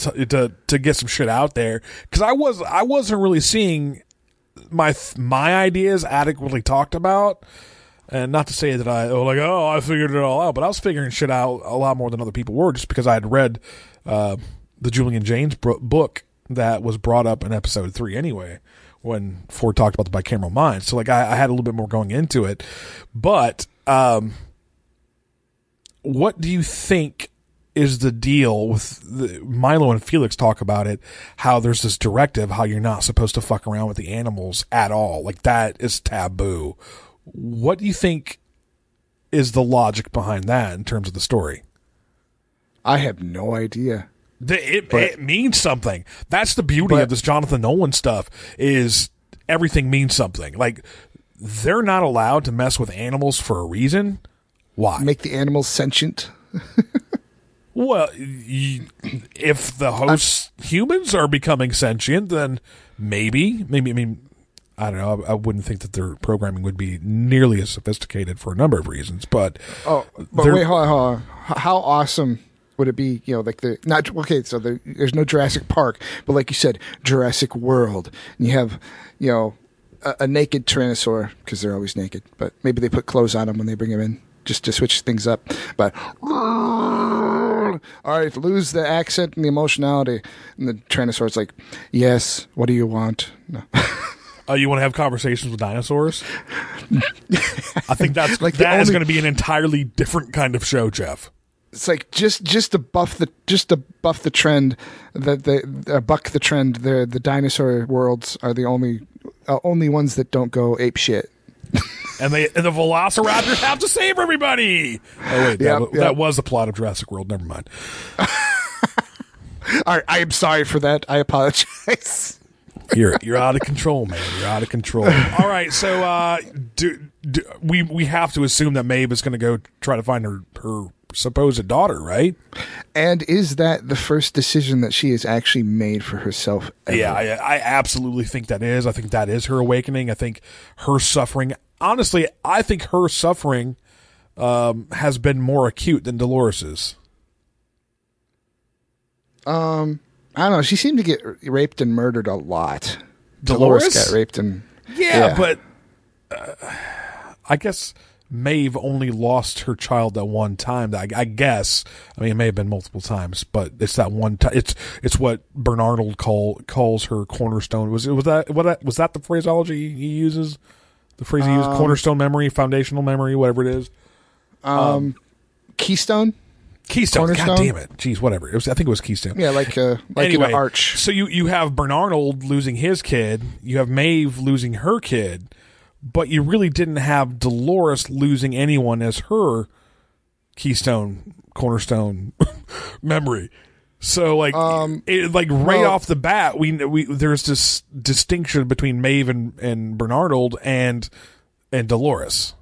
to get some shit out there because I wasn't really seeing my ideas adequately talked about. And not to say that I figured it all out, but I was figuring shit out a lot more than other people were, just because I had read the Julian Jaynes book that was brought up in episode 3 anyway, when Ford talked about the bicameral mind. So I had a little bit more going into it. But what do you think is the deal with Milo and Felix talk about it, how there's this directive, how you're not supposed to fuck around with the animals at all. Like, that is taboo. What do you think is the logic behind that in terms of the story? I have no idea. It means something. That's the beauty of this Jonathan Nolan stuff, is everything means something. Like, they're not allowed to mess with animals for a reason. Why? Make the animals sentient. Well, if the host humans are becoming sentient, then maybe, I mean, I don't know. I wouldn't think that their programming would be nearly as sophisticated for a number of reasons. But wait, hold on. How awesome would it be? There's no Jurassic Park, but like you said, Jurassic World, and you have a naked Tyrannosaur, because they're always naked, but maybe they put clothes on them when they bring them in, just to switch things up. But all right, lose the accent and the emotionality, and the Tyrannosaur's like, yes, what do you want? No. You want to have conversations with dinosaurs? I think that is going to be an entirely different kind of show, Jeff. It's like just to buff the trend that buck the trend. The dinosaur worlds are the only ones that don't go ape shit. And the Velociraptors have to save everybody. Oh wait, that was the plot of Jurassic World. Never mind. All right, I am sorry for that. I apologize. You're out of control, man. You're out of control. All right, so we have to assume that Maeve is going to go try to find her supposed daughter, right? And is that the first decision that she has actually made for herself ever? Yeah, I absolutely think that is. I think that is her awakening. I think her suffering. Honestly, I think her suffering has been more acute than Dolores's. I don't know. She seemed to get raped and murdered a lot. Dolores got raped and but I guess Maeve only lost her child at one time. I guess. I mean, it may have been multiple times, but it's that one time. It's what Arnold calls her cornerstone. Was that the phraseology he uses? The phrase he used: cornerstone memory, foundational memory, whatever it is. Keystone. Keystone. God damn it. Jeez, whatever. I think it was Keystone. Yeah, like anyway, an arch. So you have Arnold losing his kid. You have Maeve losing her kid. But you really didn't have Dolores losing anyone as her cornerstone memory. So right off the bat, we there's this distinction between Maeve and Arnold and Dolores.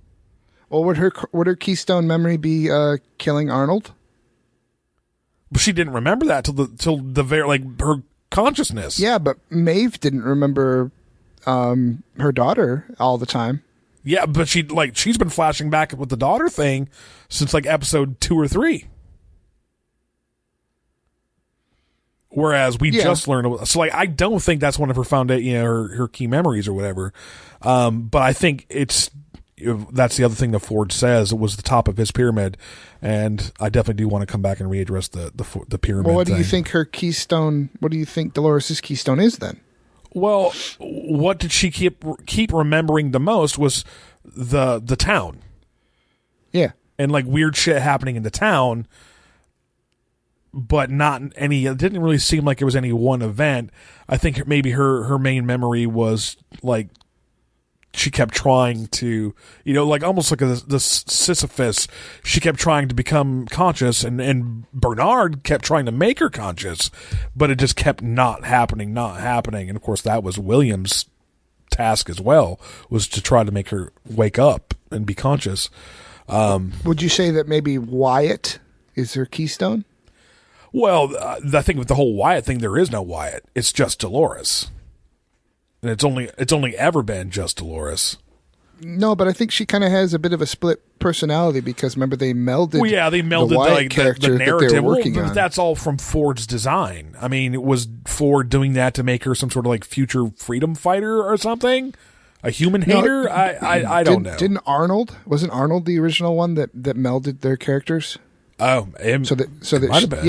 Well, would her keystone memory be killing Arnold? But she didn't remember that till the very her consciousness. Yeah, but Maeve didn't remember her daughter all the time. Yeah, but she's been flashing back with the daughter thing since episode 2 or 3. Whereas we just learned, so like I don't think that's one of her her key memories or whatever. But I think that's the other thing that Ford says. It was the top of his pyramid, and I definitely do want to come back and readdress the pyramid. Well, what do you thing. think her keystone? What do you think Dolores' keystone is then? Well, what did she keep remembering the most was the town. Yeah, and like weird shit happening in the town, but not any. It didn't really seem like it was any one event. I think maybe her main memory was like she kept trying to, like almost like the Sisyphus. She kept trying to become conscious, and Bernard kept trying to make her conscious, but it just kept not happening. And of course, that was William's task as well, was to try to make her wake up and be conscious. Would you say that maybe Wyatt is her keystone? Well, I think with the whole Wyatt thing, there is no Wyatt. It's just Dolores. And it's only ever been just Dolores. No, but I think she kind of has a bit of a split personality because remember they melded. Well, yeah, they melded the Wyatt character the narrative. that they were working on. That's all from Ford's design. I mean, it was Ford doing that to make her some sort of like future freedom fighter or something. A human hater? I don't know. Wasn't Arnold the original one that melded their characters? Oh, so that might have been.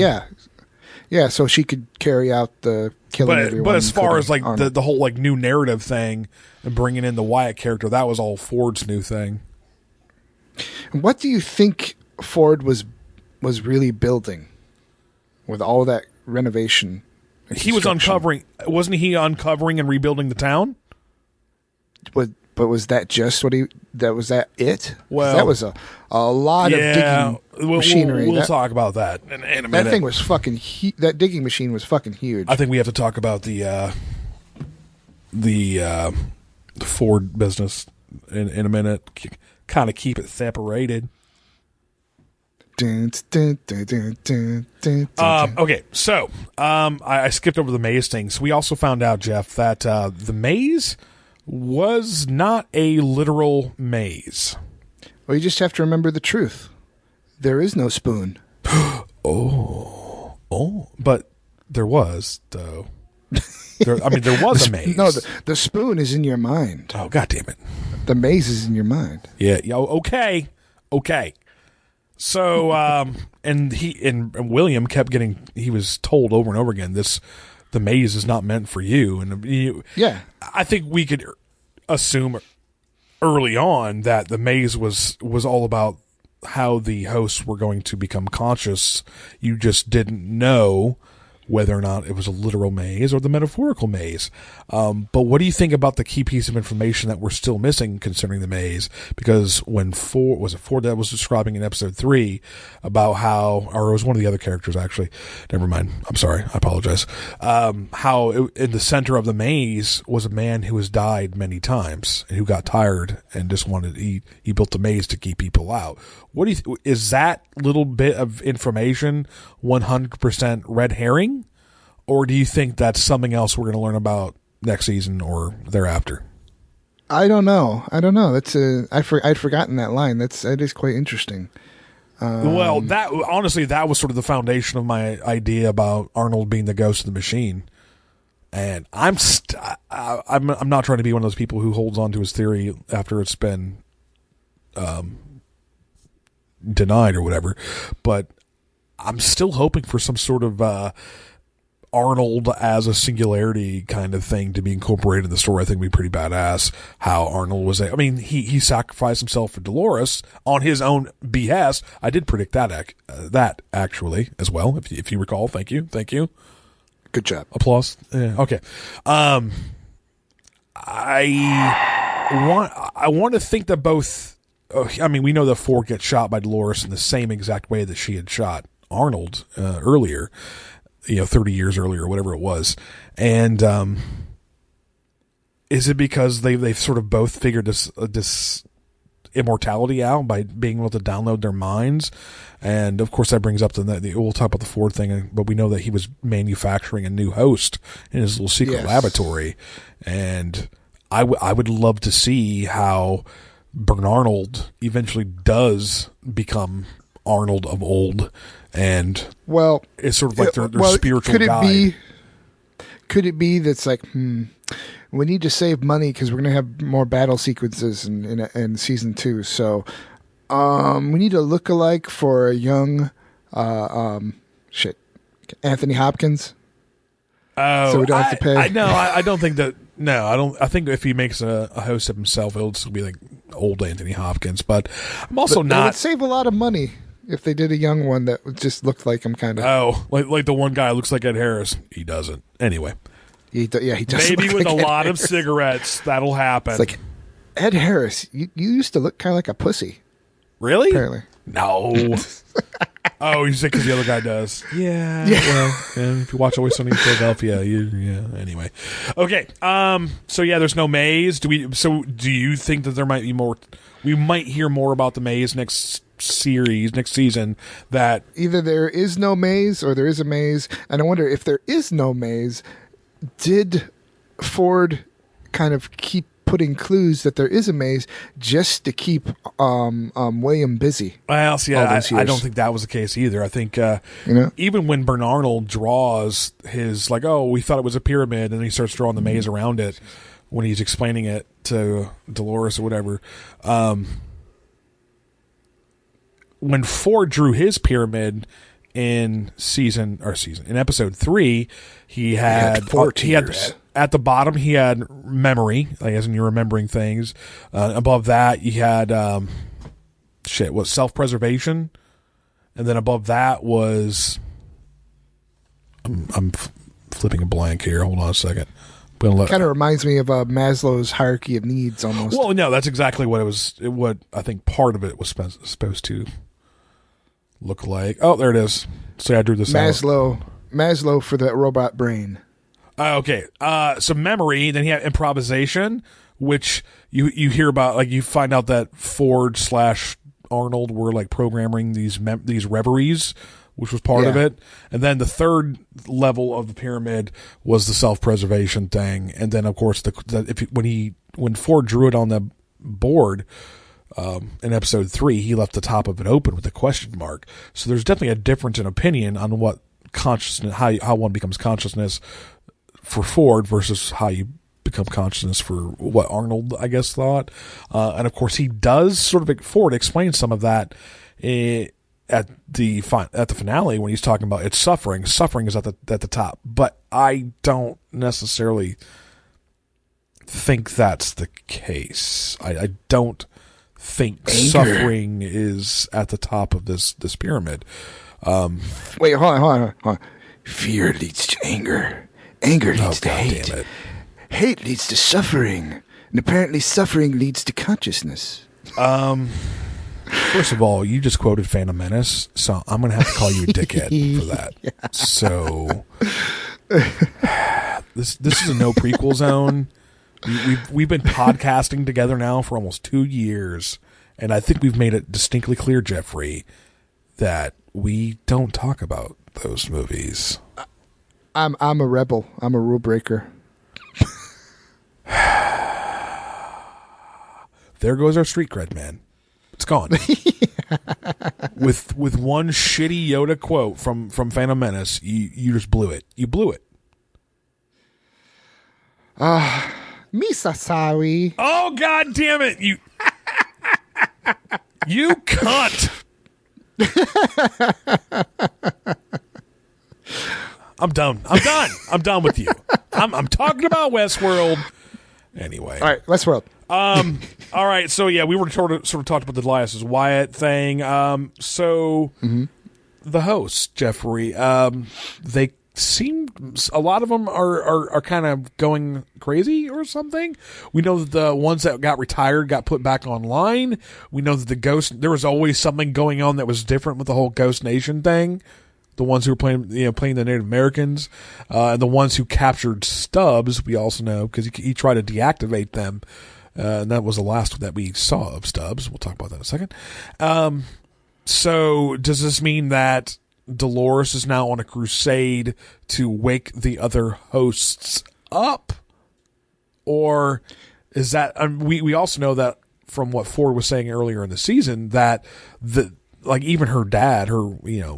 Yeah, so she could carry out the killing everyone. But as far as like the whole like new narrative thing and bringing in the Wyatt character, that was all Ford's new thing. What do you think Ford was really building with all that renovation? He was uncovering. Wasn't he uncovering and rebuilding the town? But was that just what was that it? Well, that was a lot of digging machinery. We'll talk about that in a minute. That thing was fucking. That digging machine was fucking huge. I think we have to talk about the Ford business in a minute. Kind of keep it separated. Okay, so I skipped over the maze thing. So we also found out, Jeff, that the maze was not a literal maze. Well, you just have to remember the truth. There is no spoon. But there was, though. There was a maze. No, the spoon is in your mind. Oh, God damn it. The maze is in your mind. Yeah. Okay. So, and William kept getting, he was told over and over again, the maze is not meant for you. And I think we could assume early on that the maze was all about how the hosts were going to become conscious. You just didn't know whether or not it was a literal maze or the metaphorical maze. But what do you think about the key piece of information that we're still missing concerning the maze? Because when Ford that was describing in episode 3 about how, or it was one of the other characters actually, never mind, I'm sorry, I apologize, how in the center of the maze was a man who has died many times and who got tired and just wanted, he built the maze to keep people out. What do you is that little bit of information 100% red herring, or do you think that's something else we're going to learn about next season or thereafter? I don't know. That's I'd forgotten that line. That is quite interesting. Well, that honestly, that was sort of the foundation of my idea about Arnold being the ghost of the machine. And I'm not trying to be one of those people who holds on to his theory after it's been denied or whatever, but I'm still hoping for some sort of Arnold as a singularity kind of thing to be incorporated in the story. I think would be pretty badass. How Arnold was, he sacrificed himself for Dolores on his own behest. I did predict that actually as well, if you recall. Thank you. Good job. Applause. Yeah, okay. I want to think that both. We know that Ford gets shot by Dolores in the same exact way that she had shot Arnold earlier, 30 years earlier, whatever it was. And is it because they've sort of both figured this immortality out by being able to download their minds? And of course, that brings up we'll talk about the Ford thing, but we know that he was manufacturing a new host in his little secret laboratory, and I would love to see how Bernard eventually does become Arnold of old, and well, it's sort of like their spiritual could guide. Could it be that's like, we need to save money because we're going to have more battle sequences in season 2. So we need a lookalike for a young, Anthony Hopkins. Oh, so we don't have to pay. I don't think that. No, I don't. I think if he makes a host of himself, it'll still be like old Anthony Hopkins. But I'm also They not. would save a lot of money if they did a young one that just looked like him, kind of. Oh, like the one guy looks like Ed Harris. He doesn't. Anyway. He does. Maybe with like a lot of Harris. cigarettes, that'll happen. It's like, Ed Harris, you used to look kind of like a pussy. Really? Apparently. No. Oh, you said because the other guy does. Yeah. Well, and if you watch Always Sunny in Philadelphia, anyway. Okay. So yeah, there's no maze. Do you think that there might be more? We might hear more about the maze next season. That either there is no maze or there is a maze, and I wonder if there is no maze, did Ford kind of keep putting clues that there is a maze just to keep William busy? Well, see, I don't think that was the case either. I think even when Arnold draws his we thought it was a pyramid, and he starts drawing the maze around it when he's explaining it to Dolores or whatever. When Ford drew his pyramid in episode 3, he had 4 tiers. At the bottom, he had memory, as in you're remembering things. Above that, you had self-preservation, and then above that was I'm flipping a blank here. Hold on a second. Kind of reminds me of Maslow's hierarchy of needs, almost. Well, no, that's exactly what it was. What I think part of it was supposed to look like. Oh, there it is. So I drew this out. Maslow for the robot brain. Okay. So memory, then he had improvisation, which you hear about, you find out that Ford / Arnold were programming these reveries, which was part of it. And then the third level of the pyramid was the self-preservation thing. And then, of course, when Ford drew it on the board in episode 3, he left the top of it open with a question mark. So there's definitely a difference in opinion on what consciousness, how one becomes consciousness for Ford versus how you become consciousness for what Arnold, I guess, thought. And of course, he does Ford explains some of that at the finale when he's talking about it's suffering. Suffering is at the top, but I don't necessarily think that's the case. I don't think suffering is at the top of this pyramid. Wait, hold on. Fear leads to anger. Anger leads to hate. Damn it. Hate leads to suffering. And apparently suffering leads to consciousness. First of all, you just quoted Phantom Menace, so I'm going to have to call you a dickhead for that. Yeah. So, this is a no prequel zone. We've been podcasting together now for almost 2 years, and I think we've made it distinctly clear, Jeffrey, that we don't talk about those movies. I'm a rebel. I'm a rule breaker. There goes our street cred, man. It's gone. With one shitty Yoda quote from Phantom Menace, you just blew it. You blew it. Misa sorry. Oh, God damn it. You cunt. I'm done. I'm done with you. I'm talking about Westworld. Anyway. All right, Westworld. All right, so yeah, we were sort of talked about the Elias' Wyatt thing. The hosts, Jeffrey, they seem, a lot of them are kind of going crazy or something. We know that the ones that got retired got put back online. We know that there was always something going on that was different with the whole Ghost Nation thing. The ones who were playing the Native Americans, and the ones who captured Stubbs, we also know, because he tried to deactivate them. And that was the last that we saw of Stubbs. We'll talk about that in a second. So does this mean that Dolores is now on a crusade to wake the other hosts up? Or is that... we also know that from what Ford was saying earlier in the season, that like even her dad,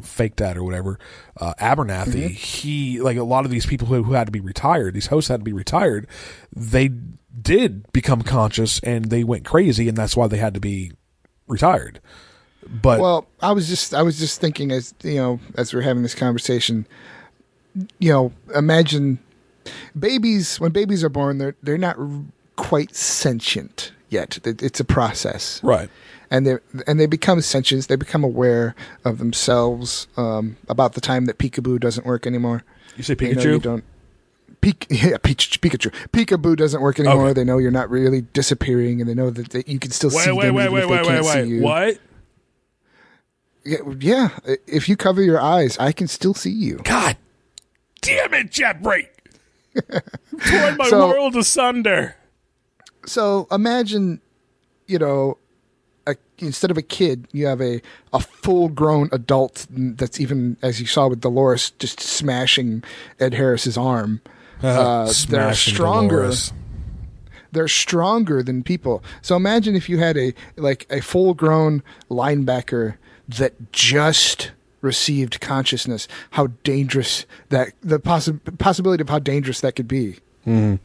fake dad or whatever, Abernathy, he, like a lot of these people who had to be retired, these hosts had to be retired, they did become conscious and they went crazy, and that's why they had to be retired. But well, I was just thinking, as as we're having this conversation, imagine babies, when babies are born, they're not quite sentient yet. It's a process, right? And they become sentient. They become aware of themselves about the time that peekaboo doesn't work anymore. You say Pikachu? You don't. Pikachu. Peekaboo doesn't work anymore. Okay. They know you're not really disappearing, and they know that you can still see them even if they can't see you. What? Yeah. If you cover your eyes, I can still see you. God damn it, Jeffrey! Torn my world asunder. So imagine, instead of a kid, you have a full-grown adult that's, even as you saw with Dolores, just smashing Ed Harris's arm. They're stronger. Dolores. They're stronger than people. So imagine if you had a full-grown linebacker that just received consciousness. How dangerous the possibility of how dangerous that could be. Mm.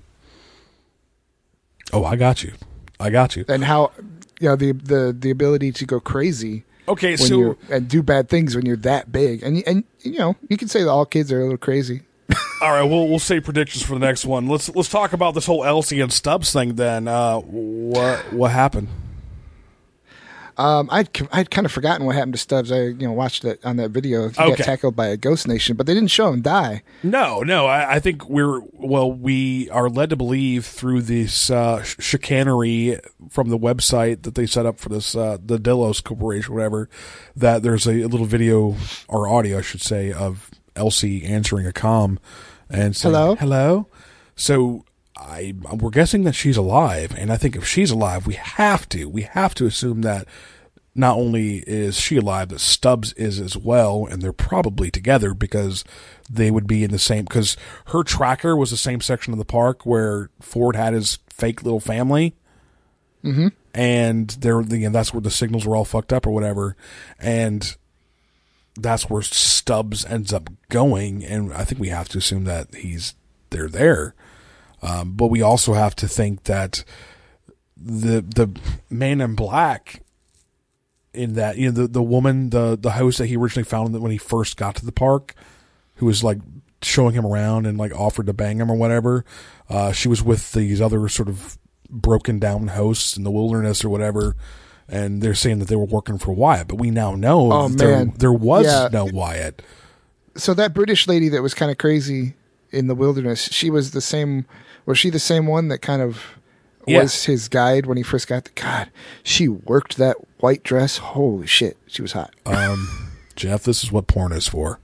Oh, I got you. And how the ability to go crazy. Okay, and do bad things when you're that big, and you can say that all kids are a little crazy. All right, we'll say predictions for the next one. Let's talk about this whole Elsie and Stubbs thing then. What happened? I'd kind of forgotten what happened to Stubbs. I watched it on that video. He got tackled by a ghost nation, but they didn't show him die. No. I think we are led to believe through this chicanery from the website that they set up for this the Delos Corporation, whatever, that there's a little video or audio, I should say, of Elsie answering a comm and saying hello. So we're guessing that she's alive, and I think if she's alive, we have to assume that not only is she alive, that Stubbs is as well, and they're probably together because they would be in the same, because her tracker was the same section of the park where Ford had his fake little family. Mm-hmm. And that's where the signals were all fucked up or whatever, and that's where Stubbs ends up going, and I think we have to assume that they're there. But we also have to think that the man in black, in that, the woman, the host that he originally found when he first got to the park, who was like showing him around and like offered to bang him or whatever, she was with these other sort of broken down hosts in the wilderness or whatever, and they're saying that they were working for Wyatt, but we now know there was no Wyatt. So that British lady that was kind of crazy in the wilderness, she was the same. Was she the same one that kind of was his guide when he first got God, she worked that white dress. Holy shit, she was hot. Jeff, this is what porn is for.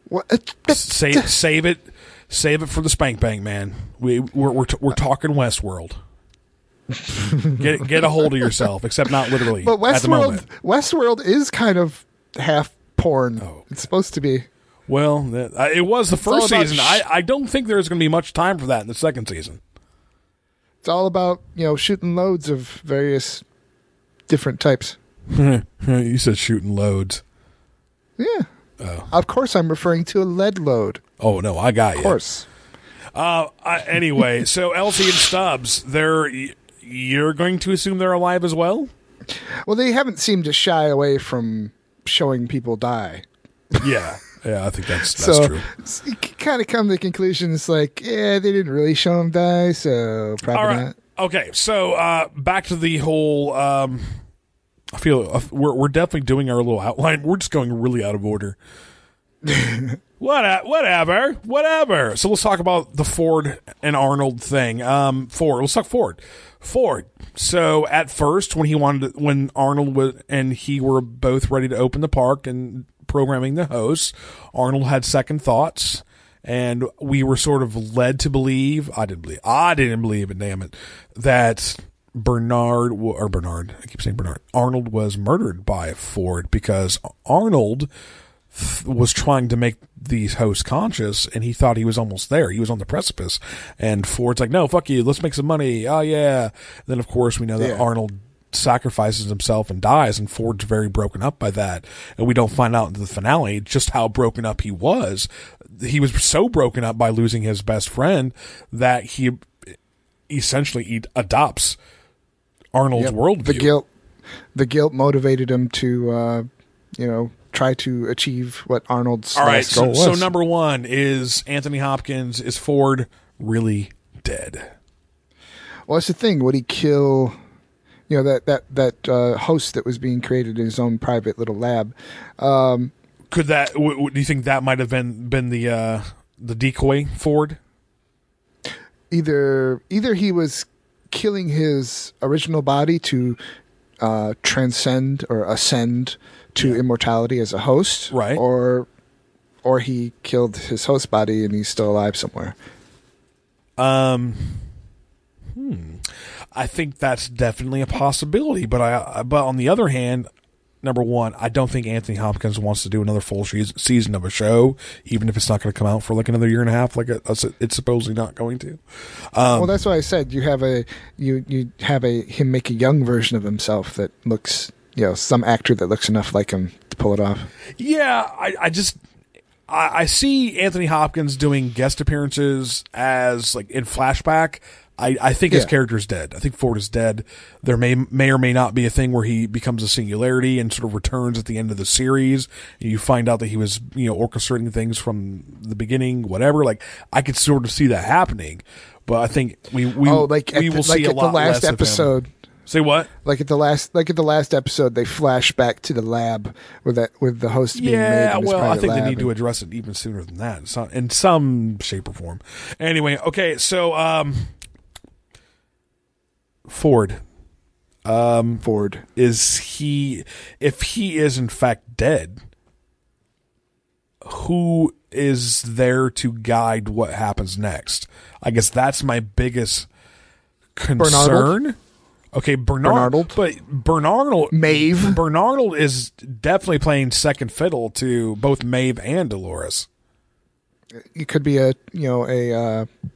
What? Save it for the spank bank, man. We're talking Westworld. Get a hold of yourself, except not literally. But at the moment. Westworld is kind of half porn. Oh. It's supposed to be. Well, it was the first season. I don't think there's going to be much time for that in the second season. It's all about, shooting loads of various different types. You said shooting loads. Yeah. Oh. Of course I'm referring to a lead load. Oh, no, I got you. Of course. Anyway, so Elsie and Stubbs, you're going to assume they're alive as well? Well, they haven't seemed to shy away from showing people die. Yeah. Yeah, I think that's true. You kind of come to the conclusion, it's like, they didn't really show him die, so probably not. Okay, so back to the whole. I feel we're definitely doing our little outline. We're just going really out of order. Whatever. So let's talk about the Ford and Arnold thing. Let's talk Ford. So at first, when Arnold and he were both ready to open the park and programming the hosts, Arnold had second thoughts, and we were sort of led to believe, I didn't believe it, damn it, that Arnold was murdered by Ford, because Arnold was trying to make these hosts conscious, and he thought he was almost there. He was on the precipice, and Ford's like, no, fuck you, let's make some money. Oh yeah. Then of course we know that Arnold sacrifices himself and dies, and Ford's very broken up by that. And we don't find out in the finale just how broken up he was. He was so broken up by losing his best friend that he essentially adopts Arnold's worldview. The guilt motivated him to, try to achieve what Arnold's last goal was. So number one is Anthony Hopkins. Is Ford really dead? Well, that's the thing. Would he kill, that host that was being created in his own private little lab? Could that? Do you think that might have been the decoy Ford? Either he was killing his original body to transcend or ascend to immortality as a host, right? Or he killed his host body and he's still alive somewhere. I think that's definitely a possibility, but on the other hand, number one, I don't think Anthony Hopkins wants to do another full season of a show, even if it's not going to come out for like another year and a half, like it's supposedly not going to. Well, that's why I said you have him make a young version of himself that looks, some actor that looks enough like him to pull it off. Yeah, I see Anthony Hopkins doing guest appearances as like in flashback. I think his character's dead. I think Ford is dead. There may or may not be a thing where he becomes a singularity and sort of returns at the end of the series. You find out that he was, orchestrating things from the beginning, whatever. Like, I could sort of see that happening, but I think we will see a lot less episode. Of him. Say what? Like at the last episode, they flash back to the lab with the host being made. Yeah, in his well, I think lab they need to address it even sooner than that, in some shape or form. Anyway, okay, so Ford. If he is in fact dead, who is there to guide what happens next? I guess that's my biggest concern. Okay, Bernard, but Maeve. Bernard is definitely playing second fiddle to both Maeve and Dolores. It could be a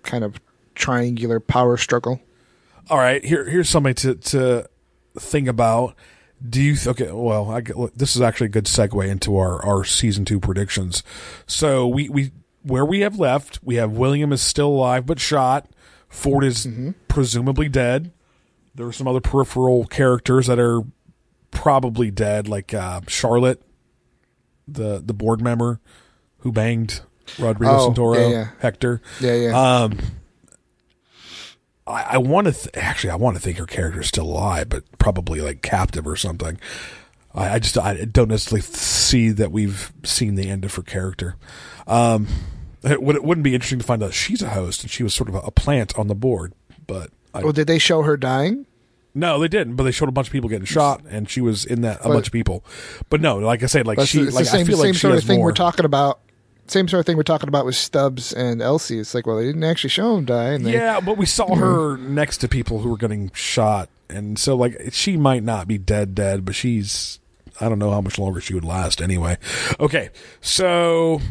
kind of triangular power struggle. All right, here's something to think about. This is actually a good segue into our season 2 predictions. So we where we have left, we have William is still alive but shot. Ford is presumably dead. There are some other peripheral characters that are probably dead, like Charlotte, the board member who banged Rodrigo Santoro, Hector. Yeah. I want to think her character is still alive, but probably like captive or something. I don't necessarily see that we've seen the end of her character. It wouldn't be interesting to find out she's a host and she was sort of a plant on the board, but. Did they show her dying? No, they didn't. But they showed a bunch of people getting shot, and she was in that bunch of people. But no, like I said, I feel like she has thing more. We're talking about. Same sort of thing we're talking about with Stubbs and Elsie. It's like, well, they didn't actually show them die. Yeah, but we saw her next to people who were getting shot, and so like she might not be dead, but she's. I don't know how much longer she would last anyway. Okay, so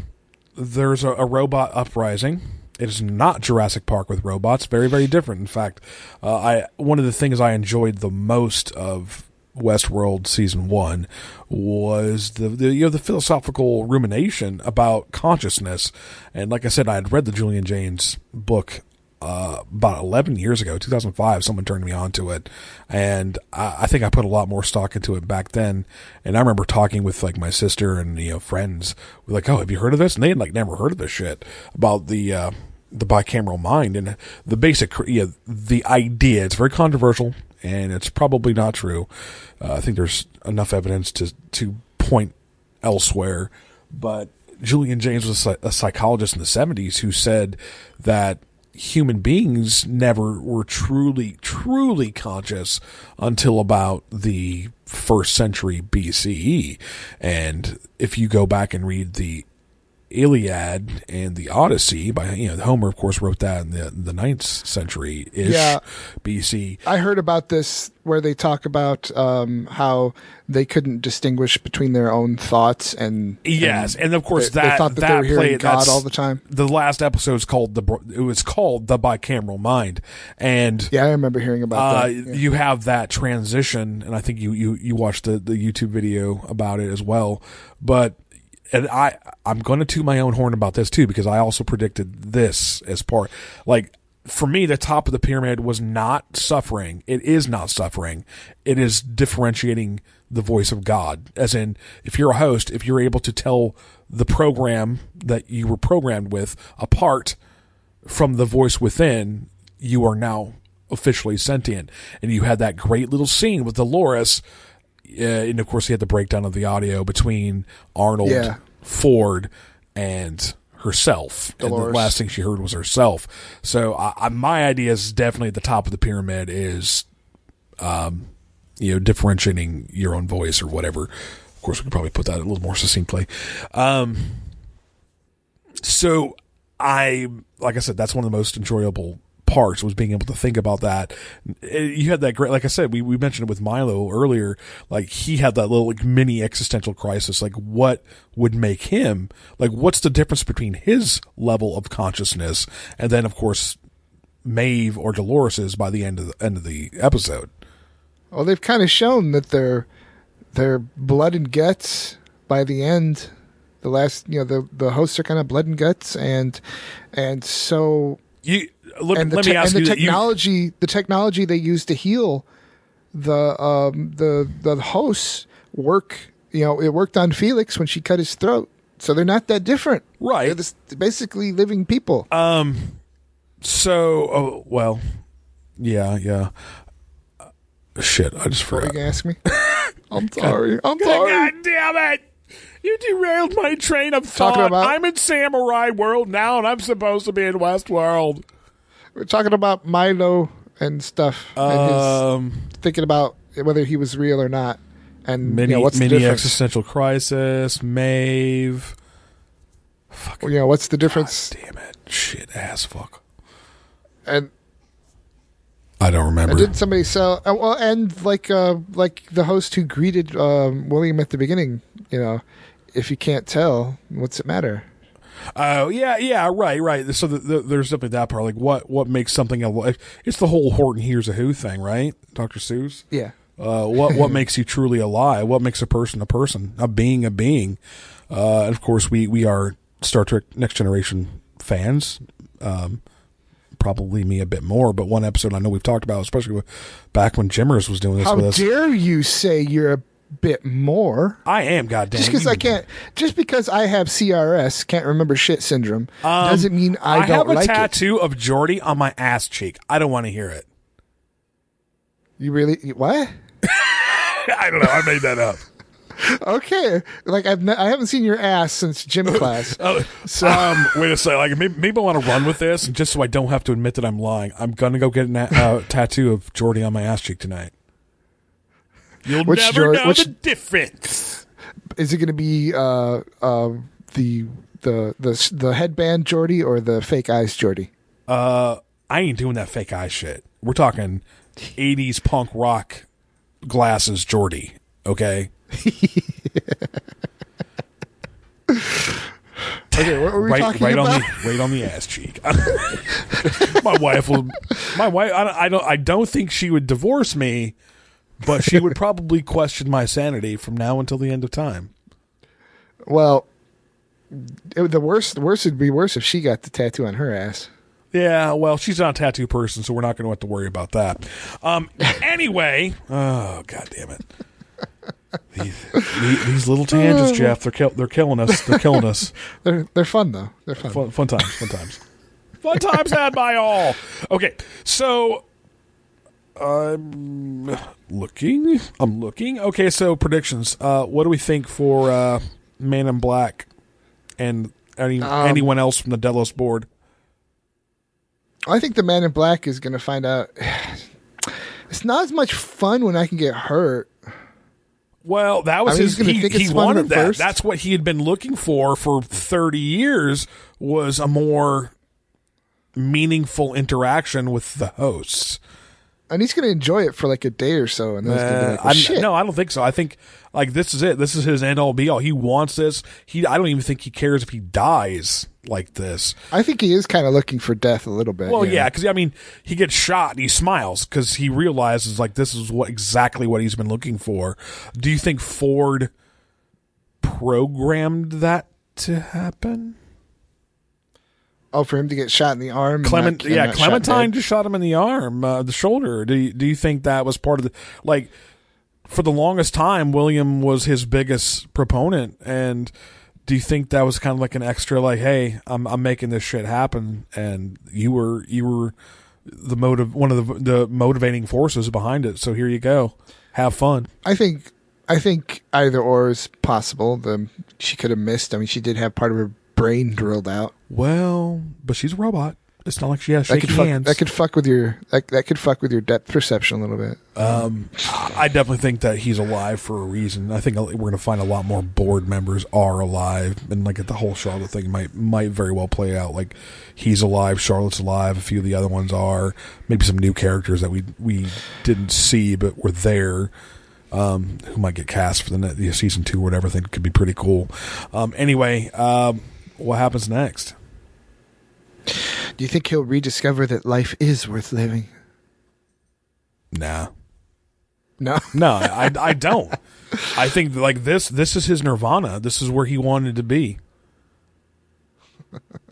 there's a robot uprising. It is not Jurassic Park with robots. Very, very different. In fact, one of the things I enjoyed the most of Westworld season 1 was the philosophical rumination about consciousness. And like I said, I had read the Julian Jaynes book about 11 years ago, 2005. Someone turned me on to it, and I think I put a lot more stock into it back then. And I remember talking with like my sister and friends, like, "Oh, have you heard of this?" And they had like never heard of this shit about the bicameral mind and the basic the idea. It's very controversial, and it's probably not true. I think there's enough evidence to point elsewhere. But Julian Jaynes was a psychologist in the 70s who said that human beings never were truly conscious until about the 1st century BCE. And if you go back and read the Iliad and the Odyssey by, Homer, of course, wrote that in the 9th century-ish BC. I heard about this where they talk about how they couldn't distinguish between their own thoughts and of course they thought that they were hearing God all the time. The last episode was called the bicameral mind, and I remember hearing about that. You have that transition, and I think you watched the YouTube video about it as well, but. And I'm going to toot my own horn about this too, because I also predicted this as part. Like, for me, the top of the pyramid was not suffering. It is not suffering. It is differentiating the voice of God. As in, if you're a host, if you're able to tell the program that you were programmed with apart from the voice within, you are now officially sentient. And you had that great little scene with Dolores. And of course, he had the breakdown of the audio between Arnold, Ford, and herself. Dolores. And the last thing she heard was herself. So my idea is definitely at the top of the pyramid is, differentiating your own voice or whatever. Of course, we could probably put that a little more succinctly. So like I said, that's one of the most enjoyable parts, was being able to think about that. You had that great, like I said, we mentioned it with Milo earlier, like he had that little mini existential crisis, like what would make him, like what's the difference between his level of consciousness and then of course Maeve or Dolores's by the end of the episode. Well, they've kind of shown that they're blood and guts by the end. The last, the hosts are kind of blood and guts, and so let me ask you, the technology they use to heal the hosts work. It worked on Felix when she cut his throat, so they're not that different, right? They're basically living people. Shit, I just forgot. What were you gonna ask me? I'm sorry. God damn it! You derailed my train of thought. I'm in Samurai World now, and I'm supposed to be in Westworld. We're talking about Milo and stuff, and his thinking about whether he was real or not, and what's the difference? Existential crisis, Maeve. What's the difference? God damn it! Shit, ass fuck. And I don't remember. Didn't somebody sell? And like the host who greeted William at the beginning, if you can't tell, what's it matter? Oh, yeah, right. So there's definitely that part. Like, what makes something alive? It's the whole Horton Hears a Who thing, right? Dr. Seuss? Yeah. What makes you truly alive? What makes a person, a being? And of course, we are Star Trek Next Generation fans. Probably me a bit more, but one episode I know we've talked about, especially back when Jimmers was doing this with us. How dare you say you're a bit more? I am, goddamn. Just because I have CRS, can't remember shit syndrome, doesn't mean I don't like it. I have a tattoo of Geordi on my ass cheek. I don't want to hear it. You really? What? I don't know. I made that up. Okay, like I haven't seen your ass since gym class. So wait a second. Like maybe I want to run with this, and just so I don't have to admit that I'm lying, I'm gonna go get a tattoo of Geordi on my ass cheek tonight. You'll never know the difference. Is it going to be the headband Geordi or the fake eyes Geordi? I ain't doing that fake eye shit. We're talking 80s punk rock glasses Geordi. Okay. Okay, what were we talking about? Right on the ass cheek. My wife. I don't think she would divorce me, but she would probably question my sanity from now until the end of time. Well, the worst would be worse if she got the tattoo on her ass. Yeah, well, she's not a tattoo person, so we're not going to have to worry about that. Anyway, oh god damn it. These little tangents, Jeff, they're killing us. They're killing us. They're fun though. They're fun. Fun times. Fun times had by all. Okay, so I'm looking. Okay, so predictions. What do we think for Man in Black and anyone else from the Delos board? I think the Man in Black is going to find out. It's not as much fun when I can get hurt. Well, that was he's gonna think it's he fun wanted at that. first. That's what he had been looking for 30 years, was a more meaningful interaction with the hosts. And he's going to enjoy it for like a day or so. And then he's going to be like, well, shit. No, I don't think so. I think like this is it. This is his end all be all. He wants this. I don't even think he cares if he dies like this. I think he is kind of looking for death a little bit. Well, yeah, because I mean, he gets shot and he smiles because he realizes like this is exactly what he's been looking for. Do you think Ford programmed that to happen? Oh, for him to get shot in the arm? Clementine just shot him in the arm, the shoulder. Do you think that was part of the... Like, for the longest time, William was his biggest proponent, and do you think that was kind of like an extra, like, hey, I'm making this shit happen, and you were one of the motivating forces behind it, so here you go. Have fun. I think either or is possible. She could have missed. I mean, she did have part of her brain drilled out. Well, but she's a robot. It's not like she has shaky hands. That could fuck with your depth perception a little bit. I definitely think that he's alive for a reason. I think we're going to find a lot more board members are alive, and like the whole Charlotte thing might very well play out. Like he's alive, Charlotte's alive, a few of the other ones are. Maybe some new characters that we didn't see but were there. Who might get cast for the season 2 or whatever. I think it could be pretty cool. Anyway, what happens next? Do you think he'll rediscover that life is worth living? Nah. No? No, I don't. I think like this is his nirvana. This is where he wanted to be.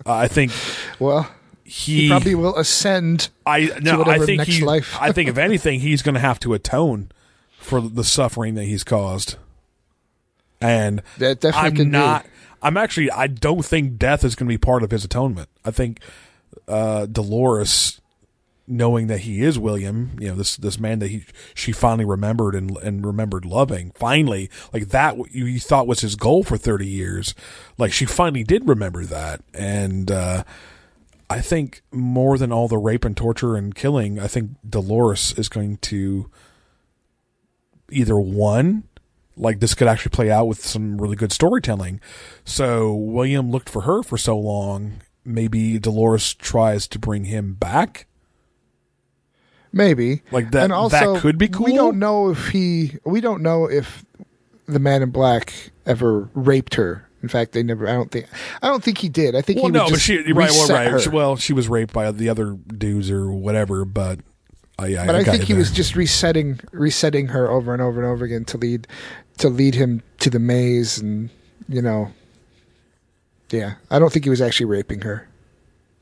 I think. Well, he probably will ascend. I think next life. I think if anything, he's going to have to atone for the suffering that he's caused. And that definitely I don't think death is going to be part of his atonement. I think Dolores, knowing that he is William, this man that she finally remembered and remembered loving, finally, like that you thought was his goal for 30 years, like she finally did remember that. And I think more than all the rape and torture and killing, I think Dolores is going to either like this could actually play out with some really good storytelling. So William looked for her for so long. Maybe Dolores tries to bring him back. Maybe like that. And also, that could be cool. We don't know if the Man in Black ever raped her. In fact, they never. I don't think he did. I think he would just reset her. Well, she was raped by the other dudes or whatever. But I think he was just resetting her over and over and over again to lead him to the maze, and yeah, I don't think he was actually raping her.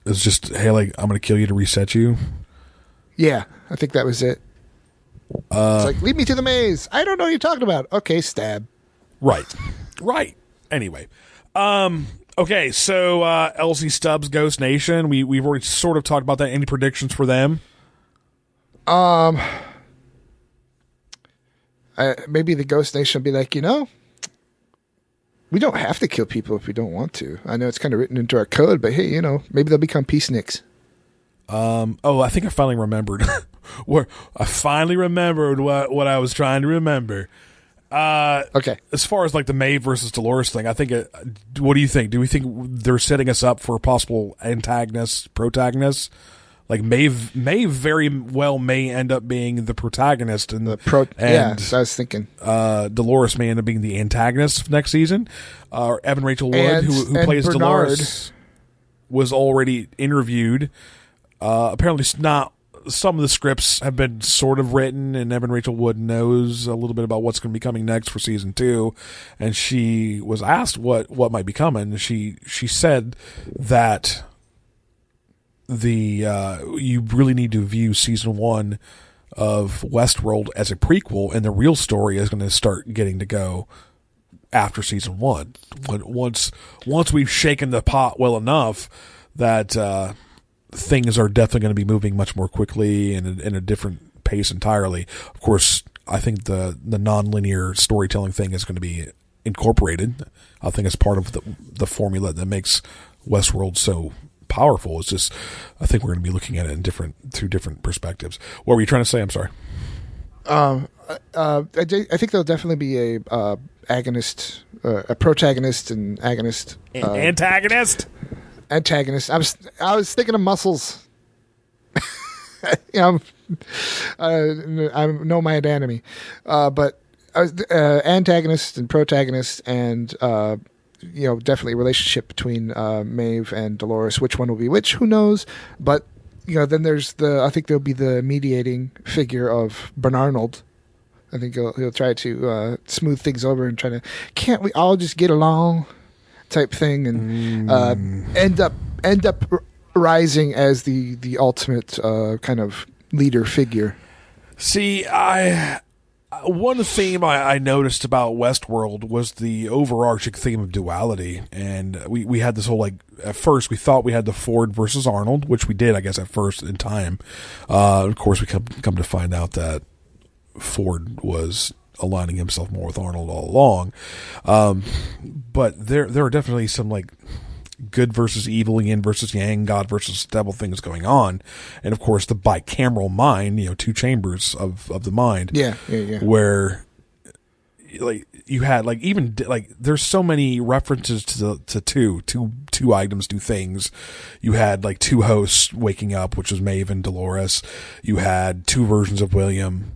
It's just, hey, like, I'm going to kill you to reset you. Yeah, I think that was it. It's like, lead me to the maze. I don't know what you're talking about. Okay, stab. Right. Anyway, okay, so Elsie, Stubbs, Ghost Nation. We've already sort of talked about that. Any predictions for them? Maybe the Ghost Nation will be like, we don't have to kill people if we don't want to. I know it's kind of written into our code, but hey, maybe they'll become peaceniks. I think I finally remembered. I finally remembered what I was trying to remember. Okay. As far as like the Maeve versus Dolores thing, I think. What do you think? Do we think they're setting us up for possible antagonists, protagonists? Like Maeve very well may end up being the protagonist, and I was thinking Dolores may end up being the antagonist next season. Evan Rachel Wood, who plays Bernard. Dolores, was already interviewed. Apparently, not some of the scripts have been sort of written, and Evan Rachel Wood knows a little bit about what's going to be coming next for season 2. And she was asked what might be coming. She said that you really need to view season 1 of Westworld as a prequel, and the real story is going to start getting to go after season 1. Once we've shaken the pot well enough that things are definitely going to be moving much more quickly and in a different pace entirely. Of course, I think the non-linear storytelling thing is going to be incorporated. I think it's part of the formula that makes Westworld so powerful. It's just, I think we're going to be looking at it through different perspectives. What were you trying to say? I'm sorry. I think there'll definitely be a agonist, a protagonist and agonist, antagonist. Antagonist. I was thinking of muscles. I know my anatomy, but I was antagonist and protagonist, and definitely a relationship between Maeve and Dolores. Which one will be which? Who knows? But then there's I think there'll be the mediating figure of Arnold. I think he'll try to smooth things over and try to, can't we all just get along, type thing, and end up rising as the ultimate kind of leader figure. See, one theme I noticed about Westworld was the overarching theme of duality, and we had this whole, at first we thought we had the Ford versus Arnold, which we did, I guess, at first in time. Of course, we come to find out that Ford was aligning himself more with Arnold all along. But there are definitely some good versus evil, yin versus yang, God versus devil things going on. And of course the bicameral mind, two chambers of the mind. Yeah. Where you had there's so many references to two items, two things. You had two hosts waking up, which was Maeve and Dolores. You had two versions of William.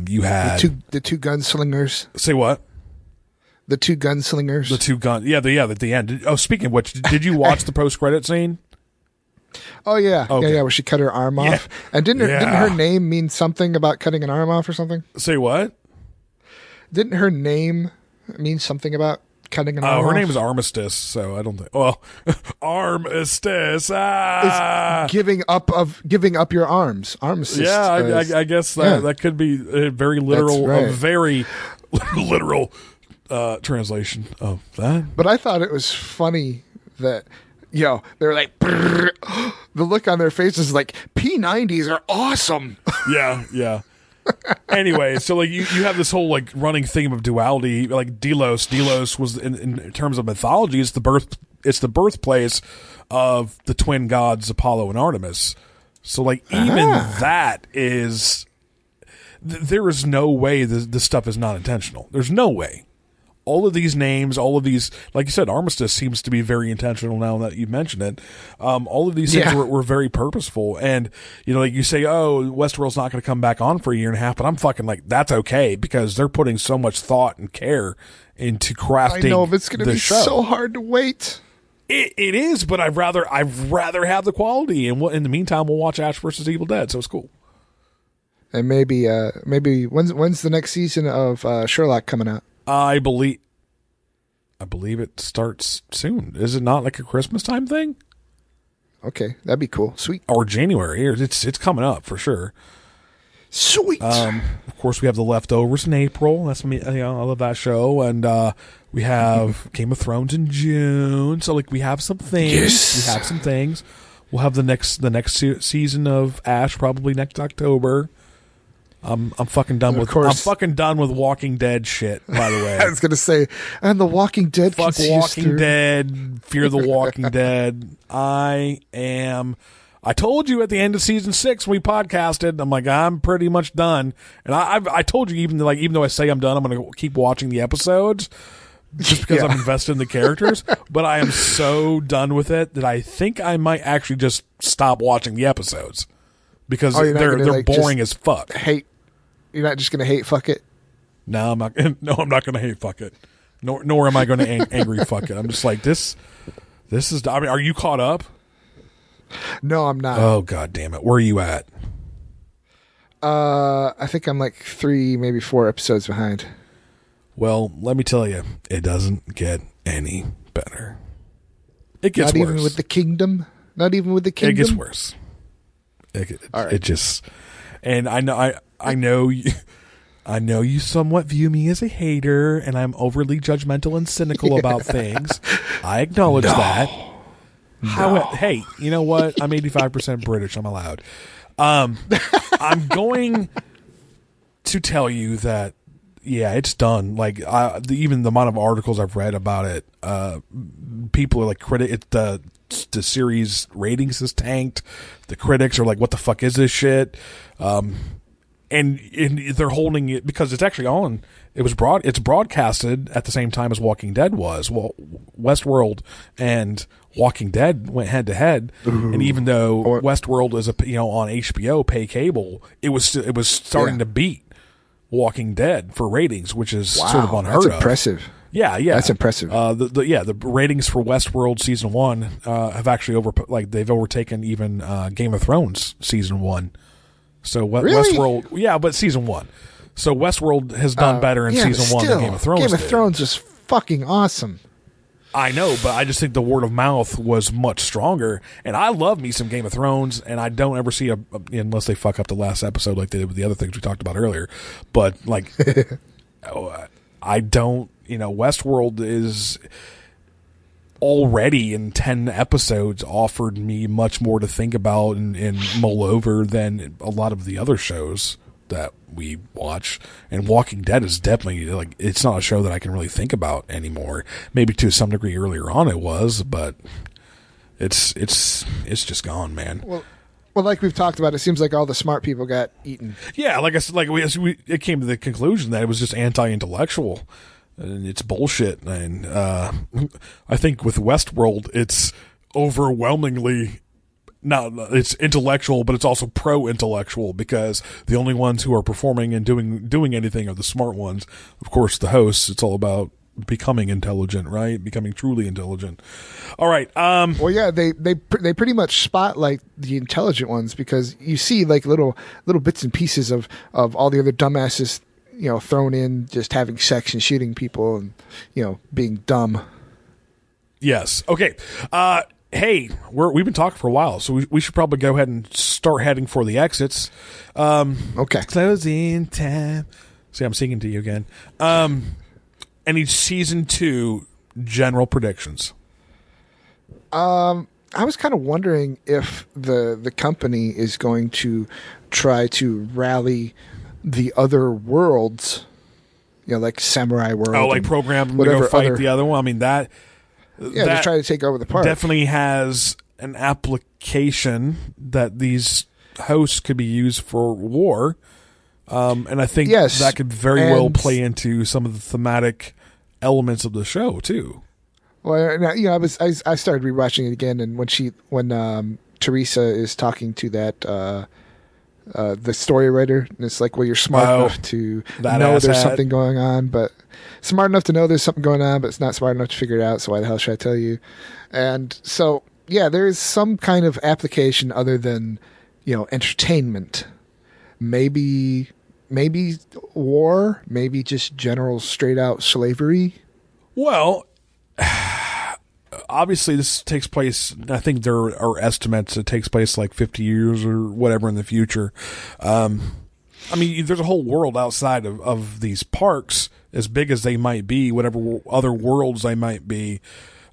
You had the two gunslingers. Say what? The two gunslingers. The two gun. Yeah, at the end. Speaking of which, did you watch the post-credit scene? Oh yeah, okay. yeah, where she cut her arm off. And didn't her name mean something about cutting an arm off or something? Say what? Didn't her name mean something about cutting an arm off? Her name is Armistice, so I don't think. Well, Armistice. It's giving up your arms. Armistice. Yeah, I guess that could be a very literal, a very literal translation of that. But I thought it was funny that they're like, the look on their faces is like, P90s are awesome. Yeah. Anyway, so you have this whole running theme of duality. Delos was in terms of mythology, it's the birthplace of the twin gods Apollo and Artemis. So even that is, there is no way this stuff is not intentional. There's no way. All of these names, all of these, like you said, Armistice seems to be very intentional now that you mentioned it. All of these things were very purposeful. And, you say, oh, Westworld's not going to come back on for a year and a half, but I'm fucking that's okay, because they're putting so much thought and care into crafting. I know, but it's going to be so hard to wait. It is, but I'd rather have the quality. And in the meantime, we'll watch Ash versus Evil Dead, so it's cool. And maybe when's the next season of Sherlock coming out? I believe it starts soon. Is it not a Christmas time thing? Okay, that'd be cool. Sweet. Or January. It's coming up for sure. Sweet. Of course, we have The Leftovers in April. That's me. I love that show. And we have Game of Thrones in June. So we have some things. Yes. We have some things. We'll have the next season of Ash probably next October. I'm fucking done with. I'm fucking done with Walking Dead shit. By the way, I was gonna say, and The Walking Dead. Fuck Walking Dead. Fear the Walking Dead. I told you at the end of season 6 when we podcasted. I'm pretty much done. And I told you even though I say I'm done, I'm gonna keep watching the episodes just because I'm invested in the characters. But I am so done with it that I think I might actually just stop watching the episodes because they're boring as fuck. You're not just going to hate fuck it? No, I'm not. No, I'm not going to hate fuck it. Nor am I going to angry fuck it. I'm just this is. I mean, are you caught up? No, I'm not. Oh, God damn it! Where are you at? I think I'm 3, maybe 4 episodes behind. Well, let me tell you, it doesn't get any better. It gets worse. Not even with the kingdom. Not even with the kingdom. It gets worse. It just, and I know you somewhat view me as a hater, and I'm overly judgmental and cynical about things. I acknowledge that. Hey, you know what? I'm 85% British. I'm allowed. I'm going to tell you that, yeah, it's done. Even the amount of articles I've read about it, people are the series ratings is tanked. The critics are like, what the fuck is this shit? and they're holding it because it's actually on. It's broadcasted at the same time as Walking Dead was. Well, Westworld and Walking Dead went head to head, and even though Westworld is on HBO pay cable, it was starting to beat Walking Dead for ratings, which is sort of unheard of. That's impressive. Yeah, that's impressive. The ratings for Westworld season 1 have actually they've overtaken even Game of Thrones season 1. So really? Westworld, but season 1. So Westworld has done better in season 1 than Game of Thrones. Game of Thrones is fucking awesome. I know, but I just think the word of mouth was much stronger. And I love me some Game of Thrones, and I don't ever see unless they fuck up the last episode like they did with the other things we talked about earlier. But I don't. Westworld is already in 10 episodes offered me much more to think about and mull over than a lot of the other shows that we watch. And Walking Dead is definitely it's not a show that I can really think about anymore. Maybe to some degree earlier on it was, but it's just gone, man. Well, like we've talked about, it seems like all the smart people got eaten. Yeah, like I said, it came to the conclusion that it was just anti-intellectual. And it's bullshit. And I think with Westworld, it's overwhelmingly it's intellectual, but it's also pro-intellectual because the only ones who are performing and doing anything are the smart ones. Of course, the hosts. It's all about becoming intelligent, right? Becoming truly intelligent. All right. Well, yeah, they pretty much spotlight the intelligent ones because you see little bits and pieces of all the other dumbasses. Thrown in just having sex and shooting people and, being dumb. Yes. Okay. Hey, we've been talking for a while, so we should probably go ahead and start heading for the exits. Okay. Closing time. See, I'm singing to you again. Any season 2 general predictions? I was kind of wondering if the company is going to try to rally the other worlds, like Samurai World. Oh, like program them to go fight the other one. I mean that. Yeah, just try to take over the park. Definitely has an application that these hosts could be used for war, and I think that could very well play into some of the thematic elements of the show too. Well, I started rewatching it again, and when Theresa is talking to that. The story writer, and it's like, well, you're smart enough to know there's something going on, but it's not smart enough to figure it out, so why the hell should I tell you? And so, yeah, there's some kind of application other than, entertainment. Maybe war, maybe just general straight out slavery. Well, obviously this takes place, I think there are estimates it takes place like 50 years or whatever in the future. I mean, there's a whole world outside of these parks, as big as they might be, whatever other worlds they might be.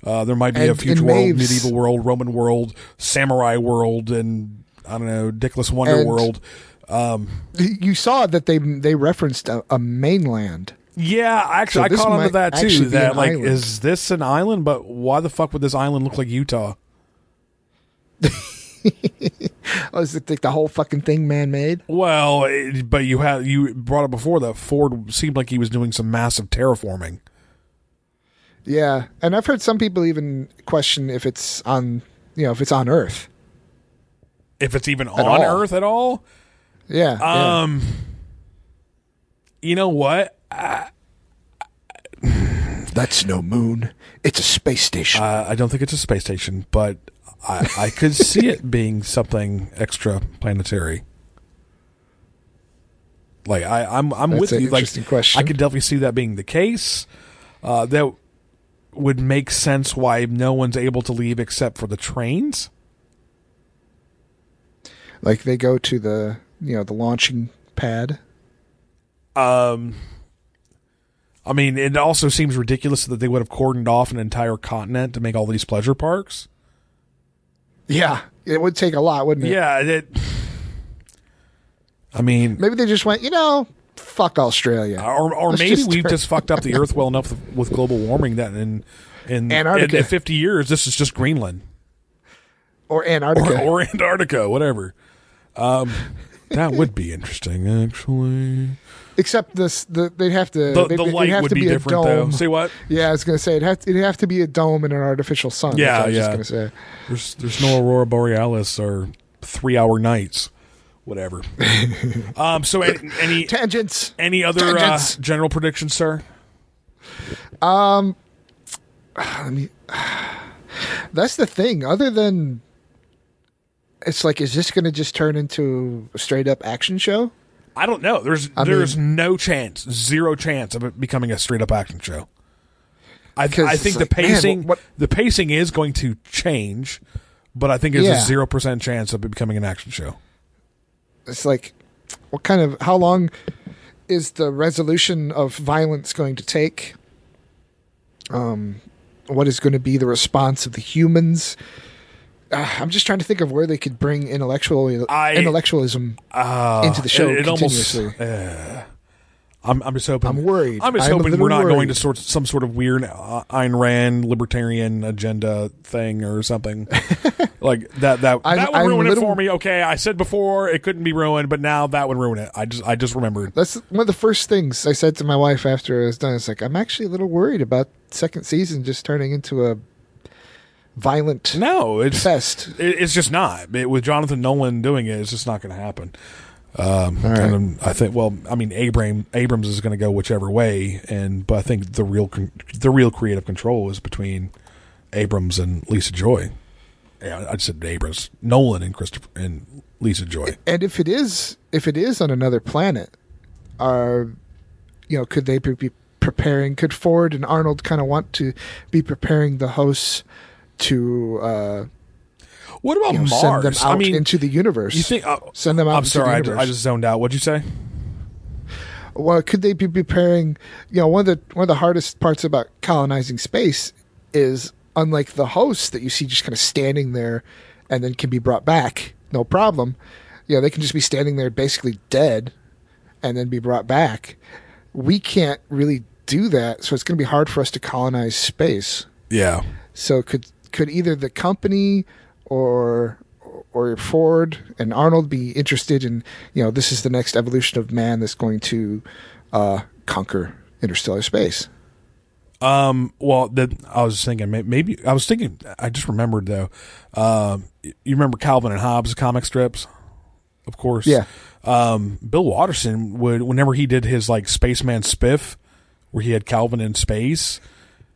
There might be a future world, medieval world, Roman world, samurai world, and I don't know, Dickless Wonder world. You saw that they referenced a mainland. Yeah, actually, I caught on to that too. That is this an island? But why the fuck would this island look like Utah? Is it like the whole fucking thing man-made? Well, but you brought up before that Ford seemed like he was doing some massive terraforming. Yeah, and I've heard some people even question if it's on Earth. If it's even on Earth at all? Yeah. You know what? That's no moon. It's a space station. I don't think it's a space station, but I could see it being something extra planetary. Like I'm with you. Interesting question. I could definitely see that being the case. That would make sense why no one's able to leave except for the trains. Like they go to the the launching pad. I mean, it also seems ridiculous that they would have cordoned off an entire continent to make all these pleasure parks. Yeah, it would take a lot, wouldn't it? Yeah, I mean, maybe they just went, fuck Australia, or maybe we've just fucked up the Earth well enough with global warming that in Antarctica. In 50 years, this is just Greenland or Antarctica or Antarctica, whatever. That would be interesting, actually. Except they'd have to. The light would be different, though. Say what? Yeah, I was going to say it'd have to be a dome and an artificial sun. Yeah, that's what yeah. I was just going to say. There's no aurora borealis or 3-hour nights, whatever. So any tangents? Any other general predictions, sir? That's the thing. Other than, it's like, is this going to just turn into a straight up action show? I don't know. There's no chance, zero chance of it becoming a straight up action show. I think the pacing, the pacing is going to change, but I think there's a 0% chance of it becoming an action show. It's like, how long is the resolution of violence going to take? What is going to be the response of the humans? I'm just trying to think of where they could bring intellectualism into the show continuously. I'm just hoping. I'm worried. I'm just hoping we're not going to some sort of weird Ayn Rand libertarian agenda thing or something like that. That would ruin it for me. Okay, I said before it couldn't be ruined, but now that would ruin it. I just remembered. That's one of the first things I said to my wife after I was done. It's like, I'm actually a little worried about second season just turning into a violent fest. It's just not. With Jonathan Nolan doing it, it's just not going to happen. Right. And I think, Abrams is going to go whichever way, but I think the real creative control is between Abrams and Lisa Joy. Yeah, I said Abrams, Nolan and Lisa Joy. And if it is on another planet, could they be preparing? Could Ford and Arnold kind of want to be preparing the hosts to? What about Mars? Send them out into the universe. You think? Send them out. I'm sorry, I just zoned out. What'd you say? Well, could they be preparing? One of the hardest parts about colonizing space is, unlike the hosts that you see just kind of standing there and then can be brought back, no problem. They can just be standing there basically dead and then be brought back. We can't really do that, so it's going to be hard for us to colonize space. Yeah. So could either the company or Ford and Arnold be interested in, this is the next evolution of man that's going to conquer interstellar space? I was thinking, I just remembered though. You remember Calvin and Hobbes comic strips? Of course. Yeah. Bill Watterson whenever he did his like Spaceman Spiff, where he had Calvin in space,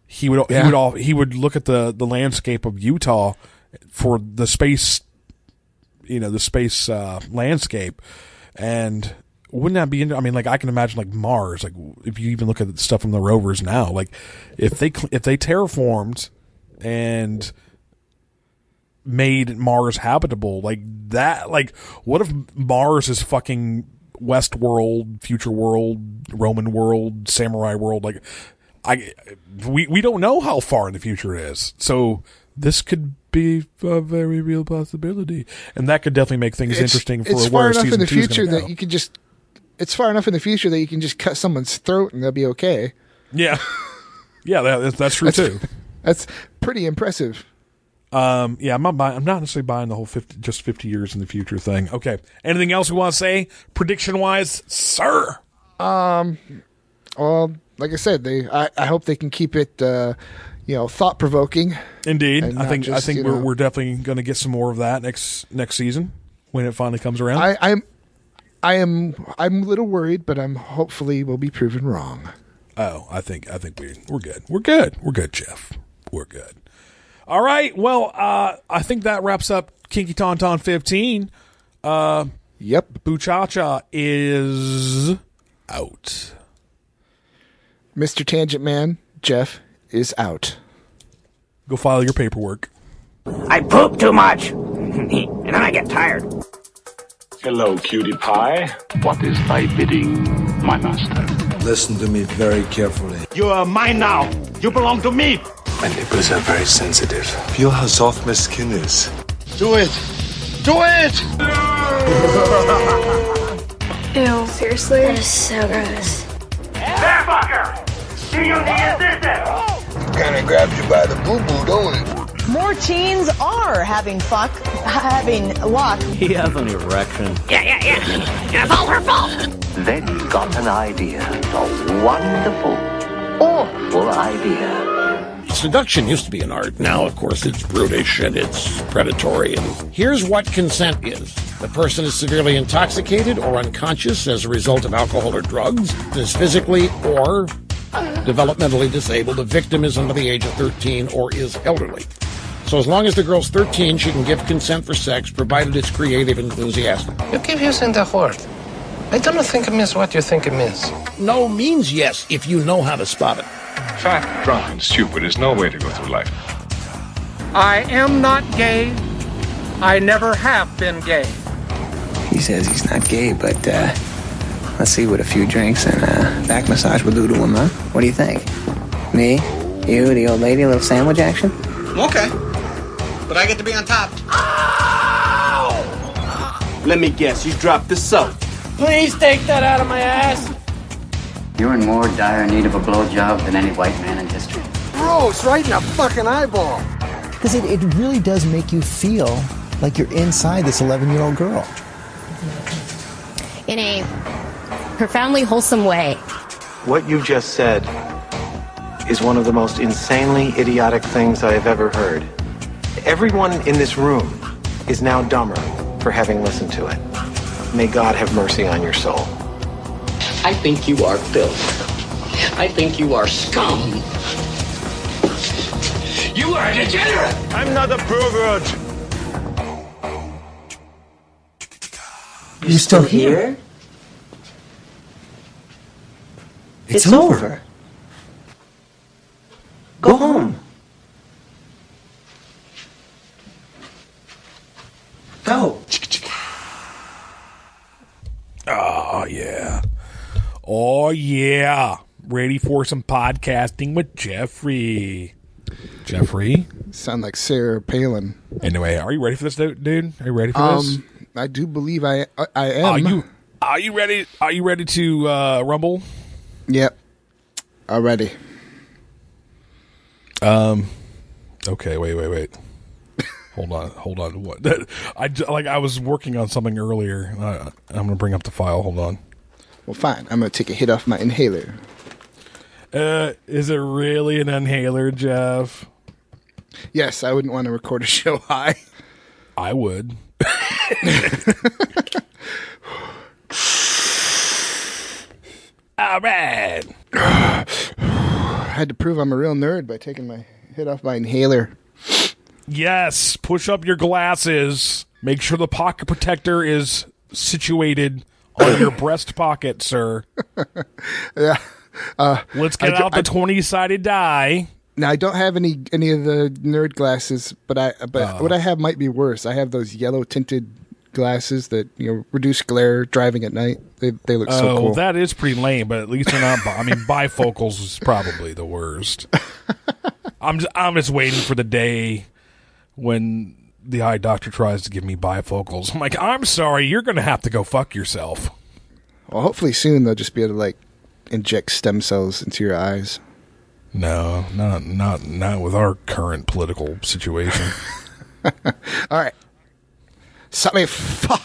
he would look at the landscape of Utah for the space, landscape, and wouldn't that be? I mean, like I can imagine like Mars. Like if you even look at the stuff from the rovers now, like if they terraformed and made Mars habitable, like that. Like what if Mars is fucking Westworld, future world, Roman world, samurai world? Like we don't know how far in the future it is, so this could be a very real possibility, and that could definitely make things interesting for where season 2 is going to go. You can just. It's far enough in the future that you can just cut someone's throat and they'll be okay. Yeah, yeah, that's true too. That's pretty impressive. I'm not necessarily buying the whole 50 years in the future thing. Okay, anything else we want to say prediction wise, sir? Well, like I said, I hope they can keep it, thought provoking. Indeed, I think we're definitely going to get some more of that next season when it finally comes around. I'm a little worried, but hopefully we'll be proven wrong. Oh, I think we're good. We're good, Jeff. We're good. All right. Well, I think that wraps up Kinky Tauntaun 15. Yep. Buchacha is out. Mr. Tangent Man, Jeff, is out. Go file your paperwork. I poop too much, and then I get tired. Hello, cutie pie. What is thy bidding, my master? Listen to me very carefully. You are mine now. You belong to me. My nipples are very sensitive. Feel how soft my skin is. Do it. Do it! Ew, seriously? That is so gross. There, fucker! Do you need assistance? Kinda grabs you by the boo-boo, don't it? More teens are having luck. He has an erection. Yeah. It's all her fault. Then he got an idea. A wonderful, awful idea. Seduction used to be an art. Now, of course, it's brutish and it's predatory. And here's what consent is. The person is severely intoxicated or unconscious as a result of alcohol or drugs, is physically or developmentally disabled. The victim is under the age of 13 or is elderly. So as long as the girl's 13, she can give consent for sex, provided it's creative and enthusiastic. You keep using the word. I don't think it means what you think it means. No means yes if you know how to spot it. Fat, drunk, and stupid is no way to go through life. I am not gay. I never have been gay. He says he's not gay, but let's see what a few drinks and a back massage will do to him, huh? What do you think? Me? You, the old lady, a little sandwich action? Okay. But I get to be on top. Ow! Let me guess, you dropped the soap. Please take that out of my ass. You're in more dire need of a blowjob than any white man in history. Gross, right in the fucking eyeball. Because it really does make you feel like you're inside this 11-year-old girl. In a profoundly wholesome way. What you just said is one of the most insanely idiotic things I have ever heard. Everyone in this room is now dumber for having listened to it. May God have mercy on your soul. I think you are filth. I think you are scum. You are a degenerate. I'm not a pervert. You're still here? It's over. Go home. Go. Oh, yeah. Oh, yeah. Ready for some podcasting with Jeffrey. Jeffrey? Sound like Sarah Palin. Anyway, are you ready for this, dude? Are you ready for this? I do believe I am. Are you ready? Are you ready to rumble? Yep. Already. Okay, wait. Hold on. What? I was working on something earlier. I'm going to bring up the file. Hold on. Well, fine. I'm going to take a hit off my inhaler. Is it really an inhaler, Jeff? Yes, I wouldn't want to record a show high. I would. All right. I had to prove I'm a real nerd by taking my hit off my inhaler. Yes, push up your glasses. Make sure the pocket protector is situated on your breast pocket, sir. Yeah. Let's get out the 20-sided die. Now, I don't have any of the nerd glasses, but what I have might be worse. I have those yellow tinted glasses that reduce glare driving at night. They look so cool. That is pretty lame, but at least they're not. Bifocals is probably the worst. I'm just waiting for the day when the eye doctor tries to give me bifocals. I'm like, I'm sorry, you're going to have to go fuck yourself. Well, hopefully soon they'll just be able to inject stem cells into your eyes. No, not with our current political situation. All right. Sally forth.